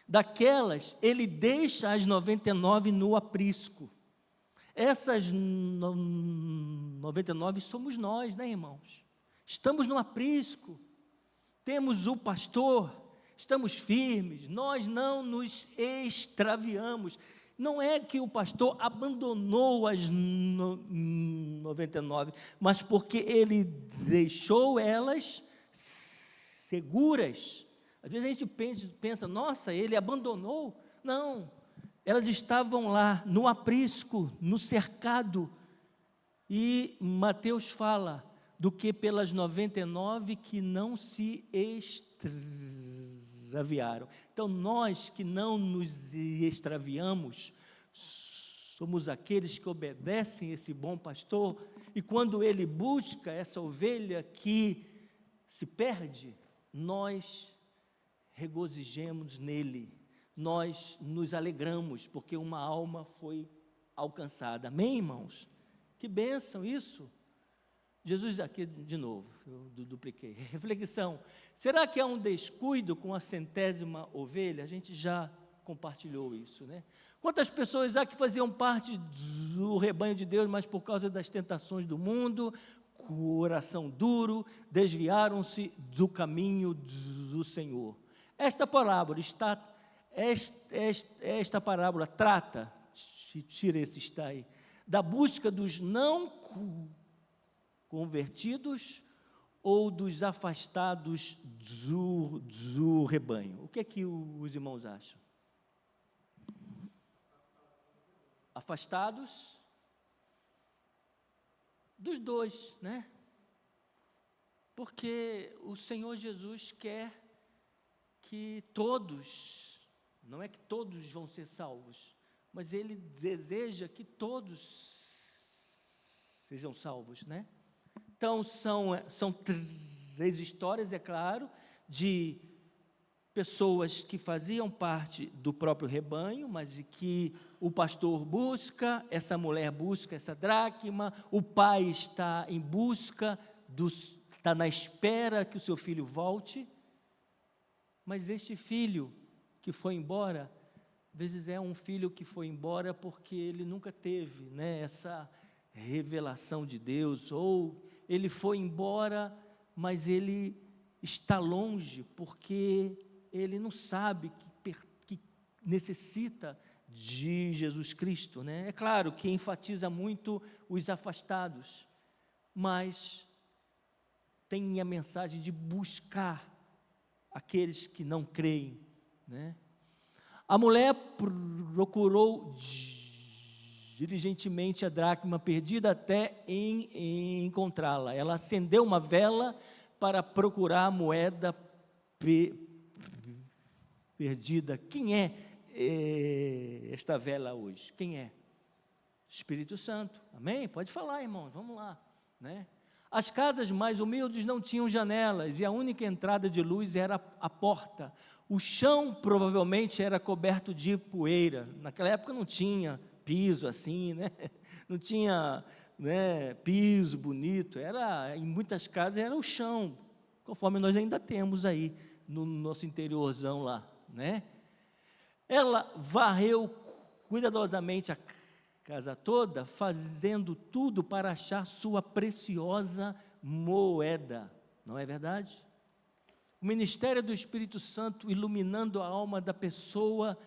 Daquelas, ele deixa as 99 no aprisco. Essas 99 somos nós, né, irmãos? Estamos no aprisco, temos o pastor, estamos firmes, nós não nos extraviamos. Não é que o pastor abandonou as 99, mas porque ele deixou elas seguras. Às vezes a gente pensa, nossa, ele abandonou. Não, elas estavam lá, no aprisco, no cercado. E Mateus fala do que pelas 99 que não se extraviaram. Então, nós que não nos extraviamos, somos aqueles que obedecem esse bom pastor, e quando ele busca essa ovelha que se perde, nós regozijemos nele, nós nos alegramos, porque uma alma foi alcançada. Amém, irmãos? Que bênção isso! Jesus, aqui de novo, eu dupliquei. Reflexão: será que há um descuido com a 100ª ovelha? A gente já compartilhou isso, né? Quantas pessoas há que faziam parte do rebanho de Deus, mas por causa das tentações do mundo, coração duro, desviaram-se do caminho do Senhor? Esta parábola trata, tira esse está aí, da busca dos não convertidos ou dos afastados do rebanho. O que é que os irmãos acham? Afastados dos dois, né? Porque o Senhor Jesus quer que todos, não é que todos vão ser salvos, mas Ele deseja que todos sejam salvos, né? Então, são 3 histórias, é claro, de pessoas que faziam parte do próprio rebanho, mas de que o pastor busca, essa mulher busca essa dracma, o pai está em busca, está na espera que o seu filho volte, mas este filho que foi embora, às vezes é um filho que foi embora porque ele nunca teve, né, essa revelação de Deus, ou ele foi embora, mas ele está longe, porque ele não sabe que necessita de Jesus Cristo, né? É claro que enfatiza muito os afastados, mas tem a mensagem de buscar aqueles que não creem, né? A mulher procurou diligentemente a dracma perdida até encontrá-la. Ela acendeu uma vela para procurar a moeda perdida. Quem é esta vela hoje? Quem é? Espírito Santo. Amém? Pode falar, irmãos, vamos lá, né? As casas mais humildes não tinham janelas e a única entrada de luz era a porta. O chão provavelmente era coberto de poeira. Naquela época não tinha piso assim, né? Não tinha, né, piso bonito. Em muitas casas era o chão, conforme nós ainda temos aí no nosso interiorzão lá, né? Ela varreu cuidadosamente a casa toda, fazendo tudo para achar sua preciosa moeda. Não é verdade? O ministério do Espírito Santo iluminando a alma da pessoa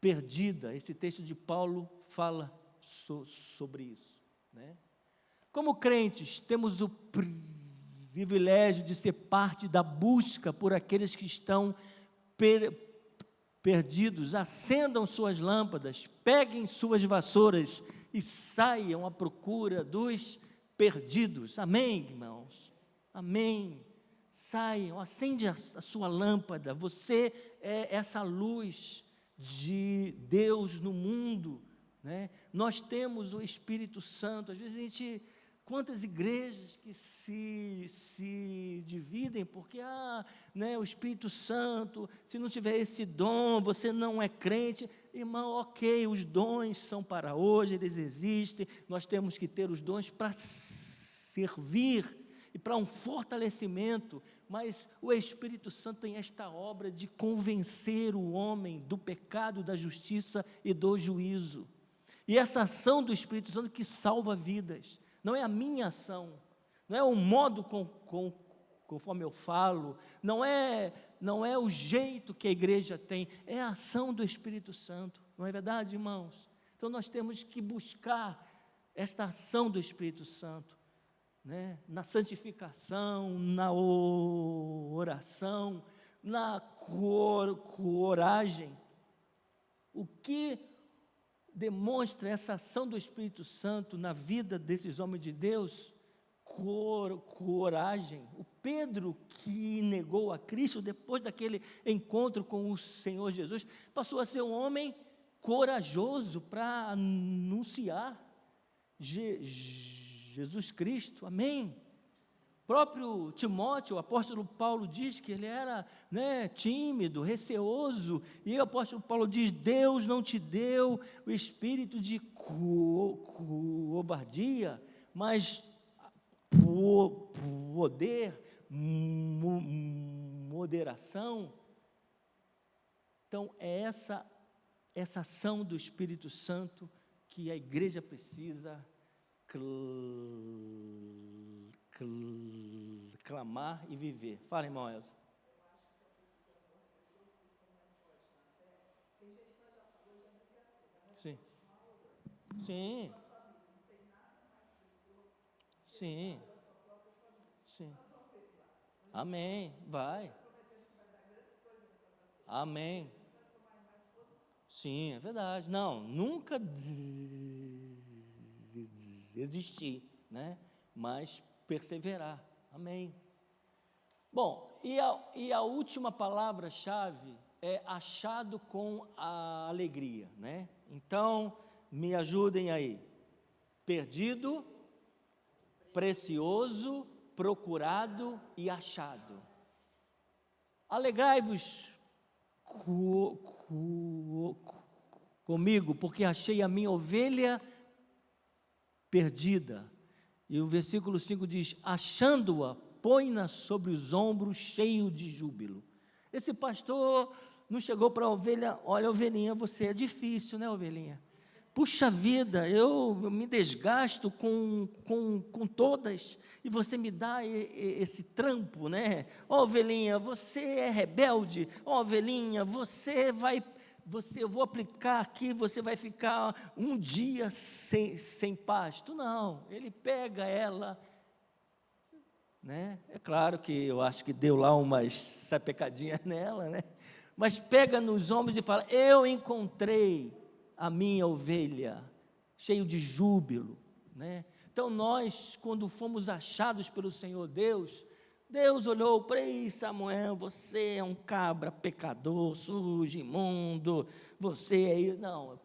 perdida. Esse texto de Paulo fala sobre isso, né? Como crentes, temos o privilégio de ser parte da busca por aqueles que estão perdidos. Acendam suas lâmpadas, peguem suas vassouras e saiam à procura dos perdidos. Amém, irmãos? Amém. Saiam, acende a sua lâmpada. Você é essa luz de Deus no mundo, né? Nós temos o Espírito Santo. Às vezes quantas igrejas que se dividem porque, né, o Espírito Santo, se não tiver esse dom, você não é crente. Irmão, ok, os dons são para hoje, eles existem, nós temos que ter os dons para servir e para um fortalecimento, mas o Espírito Santo tem esta obra de convencer o homem do pecado, da justiça e do juízo. E essa ação do Espírito Santo que salva vidas. Não é a minha ação, não é o modo conforme eu falo, não é não é o jeito que a igreja tem, é a ação do Espírito Santo, não é verdade, irmãos? Então nós temos que buscar esta ação do Espírito Santo, né? Na santificação, na oração, na coragem. O que demonstra essa ação do Espírito Santo na vida desses homens de Deus? Coragem. O Pedro, que negou a Cristo depois daquele encontro com o Senhor Jesus, passou a ser um homem corajoso para anunciar Jesus Cristo, amém? Próprio Timóteo, o apóstolo Paulo diz que ele era, né, tímido, receoso, e o apóstolo Paulo diz: Deus não te deu o espírito de covardia, mas poder, moderação. Então é essa ação do Espírito Santo que a igreja precisa clamar e viver. Fala, irmão Elcio. Sim. Sim. Sim. Sim. Amém. Vai. Amém. Sim, é verdade. Não, nunca desistir, né? Mas perseverar. Amém. Bom, e a última palavra-chave é achado com a alegria, né? Então, me ajudem aí. Perdido, precioso, procurado e achado. Alegrai-vos comigo, porque achei a minha ovelha perdida. E o versículo 5 diz: achando-a, põe-na sobre os ombros, cheio de júbilo. Esse pastor não chegou para a ovelha: olha, ovelhinha, você é difícil, né, ovelhinha? Puxa vida, eu me desgasto com todas, e você me dá esse trampo, né? Ó, ovelhinha, você é rebelde. Ó, ovelhinha, eu vou aplicar aqui, você vai ficar um dia sem pasto. Não, ele pega ela, né? É claro que eu acho que deu lá umas sapecadinhas nela, né? Mas pega nos ombros e fala: eu encontrei a minha ovelha, cheio de júbilo, né? Então nós, quando fomos achados pelo Senhor Deus olhou para Samuel: você é um cabra pecador, sujo, imundo, você é... Não,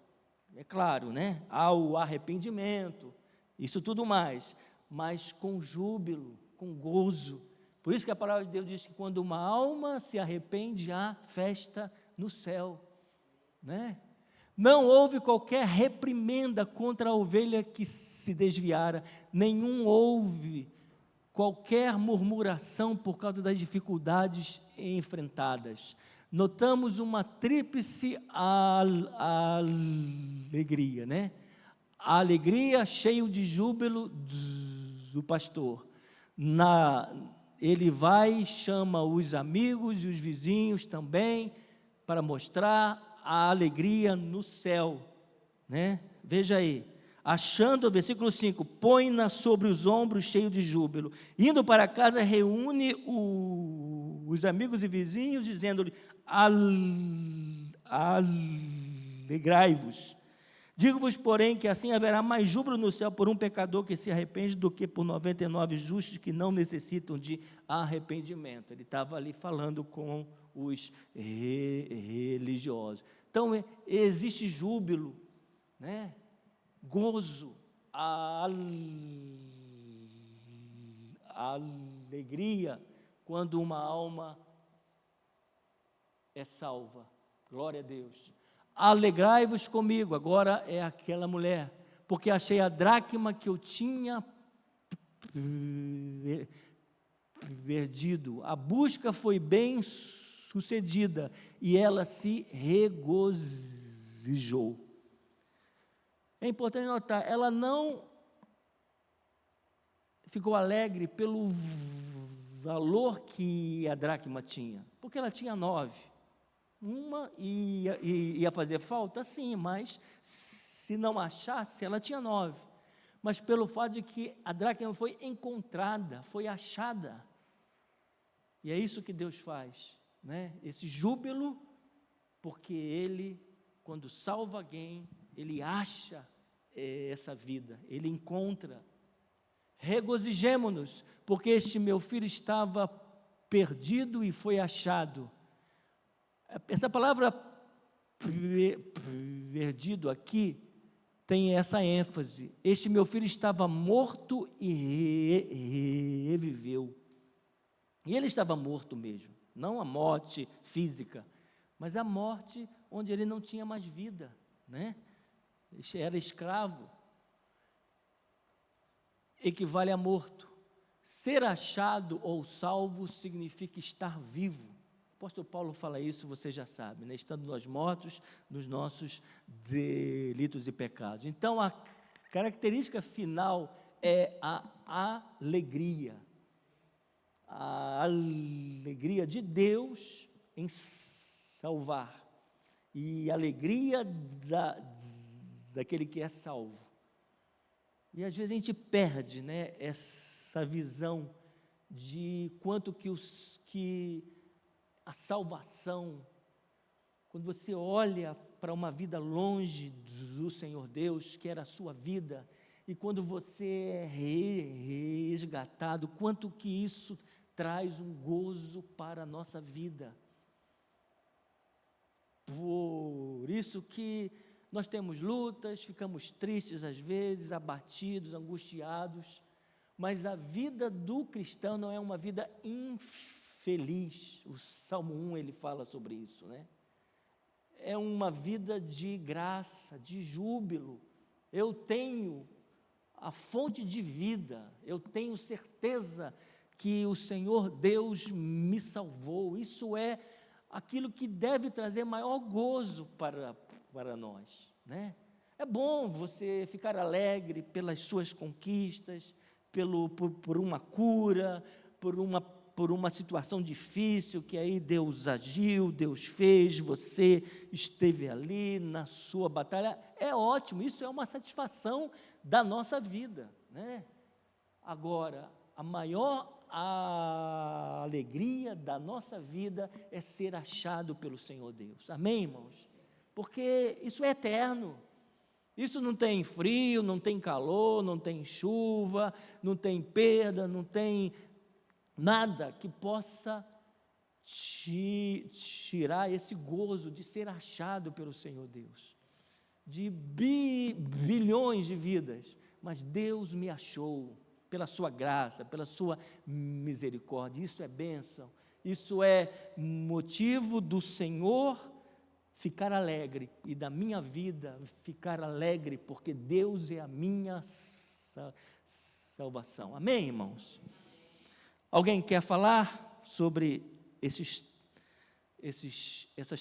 é claro, né? Há o arrependimento, isso tudo mais, mas com júbilo, com gozo. Por isso que a palavra de Deus diz que quando uma alma se arrepende, há festa no céu, né? Não houve qualquer reprimenda contra a ovelha que se desviara, nenhum houve qualquer murmuração por causa das dificuldades enfrentadas. Notamos uma tríplice alegria, né? A alegria, cheio de júbilo do pastor. Ele vai, chama os amigos e os vizinhos também, para mostrar a alegria no céu, né? Veja aí, achando, versículo 5, põe-na sobre os ombros, cheio de júbilo. Indo para casa, reúne os amigos e vizinhos, dizendo-lhe: alegrai-vos. Digo-vos, porém, que assim haverá mais júbilo no céu por um pecador que se arrepende do que por 99 justos que não necessitam de arrependimento. Ele estava ali falando com os religiosos. Então, existe júbilo, né? Gozo, alegria, quando uma alma é salva. Glória a Deus. Alegrai-vos comigo, agora é aquela mulher, porque achei a dracma que eu tinha perdido. A busca foi bem sucedida e ela se regozijou. É importante notar, ela não ficou alegre pelo valor que a dracma tinha? Porque ela tinha 9. Uma ia fazer falta? Sim, mas se não achasse, ela tinha 9. Mas pelo fato de que a dracma foi encontrada, foi achada. E é isso que Deus faz, né? Esse júbilo, porque Ele, quando salva alguém, Ele acha essa vida, Ele encontra. Regozijemo-nos, porque este meu filho estava perdido e foi achado. Essa palavra perdido aqui tem essa ênfase. Este meu filho estava morto e reviveu. E ele estava morto mesmo, não a morte física, mas a morte onde ele não tinha mais vida, né? Ele era escravo. Equivale a morto. Ser achado ou salvo significa estar vivo. O apóstolo Paulo fala isso, você já sabe, né? Estando nós mortos nos nossos delitos e pecados. Então, a característica final é a alegria. A alegria de Deus em salvar. E a alegria daquele que é salvo. E às vezes a gente perde, né, essa visão de quanto que a salvação, quando você olha para uma vida longe do Senhor Deus, que era a sua vida, e quando você é resgatado, quanto que isso traz um gozo para a nossa vida. Por isso que nós temos lutas, ficamos tristes às vezes, abatidos, angustiados, mas a vida do cristão não é uma vida infeliz. O Salmo 1 ele fala sobre isso, né? É uma vida de graça, de júbilo. Eu tenho a fonte de vida, eu tenho certeza que o Senhor Deus me salvou. Isso é aquilo que deve trazer maior gozo para nós, né? É bom você ficar alegre pelas suas conquistas, por uma cura, por uma situação difícil que aí Deus agiu, Deus fez, você esteve ali na sua batalha. É ótimo, isso é uma satisfação da nossa vida, né? Agora, a maior alegria da nossa vida é ser achado pelo Senhor Deus. Amém, irmãos? Porque isso é eterno. Isso não tem frio, não tem calor, não tem chuva, não tem perda, não tem nada que possa tirar esse gozo de ser achado pelo Senhor Deus. De bilhões de vidas, mas Deus me achou pela sua graça, pela sua misericórdia. Isso é bênção, isso é motivo do Senhor ficar alegre, e da minha vida ficar alegre, porque Deus é a minha salvação. Amém, irmãos? Alguém quer falar sobre essas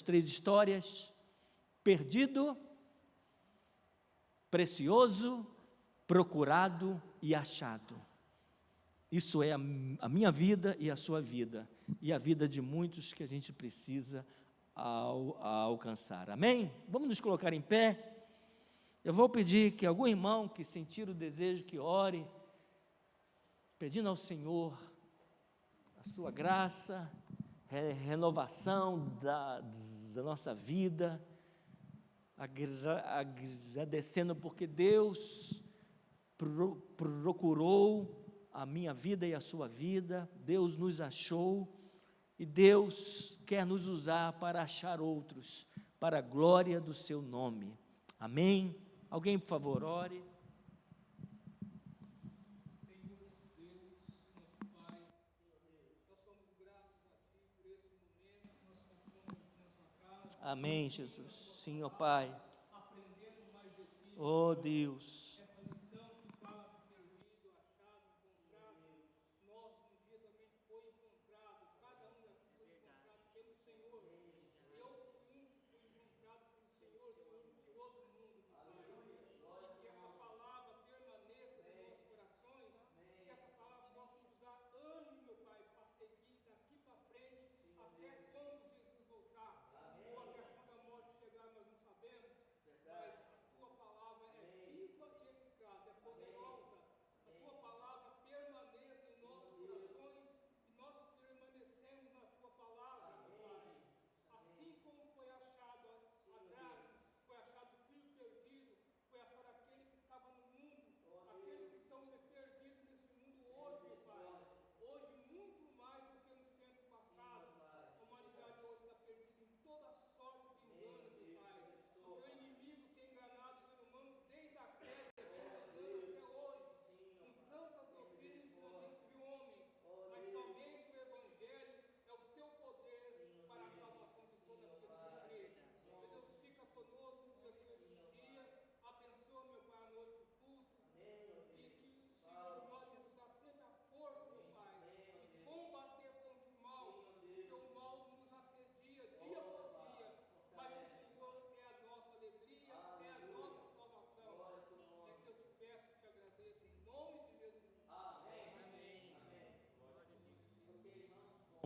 3 histórias? Perdido, precioso, procurado e achado. Isso é a minha vida e a sua vida, e a vida de muitos que a gente precisa alcançar. Amém? Vamos nos colocar em pé. Eu vou pedir que algum irmão que sentir o desejo, que ore, pedindo ao Senhor a sua graça, renovação da nossa vida, agradecendo porque Deus procurou a minha vida e a sua vida, Deus nos achou, e Deus quer nos usar para achar outros, para a glória do seu nome. Amém? Alguém, por favor, ore. Senhor nosso Deus, nosso Pai, nós somos gratos a Ti por esse momento que nós passamos aqui na Tua casa. Amém, Jesus. Sim, ó Pai. Aprendendo mais de Ti. Ó Deus. Essa lição que fala de perdido, achado, encontrado. Nós um dia também foi encontrado, cada um daqui foi encontrado pelo Senhor. Eu fui encontrado pelo Senhor, o Senhor me tirou do mundo, meu Pai. Que essa palavra permaneça nos nossos corações, que essa palavra possa nos dar ânimo, meu Pai, para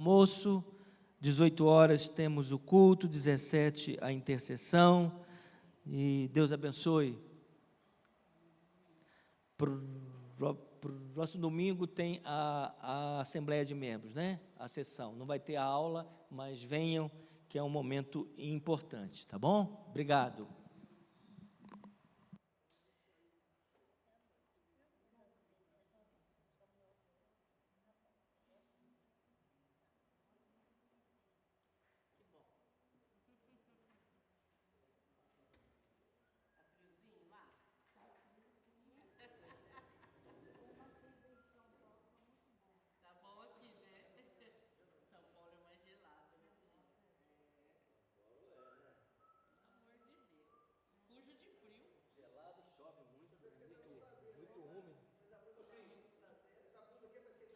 almoço, 18 horas temos o culto, 17 a intercessão, e Deus abençoe. Próximo domingo tem a Assembleia de Membros, né? A sessão, não vai ter a aula, mas venham, que é um momento importante, tá bom? Obrigado.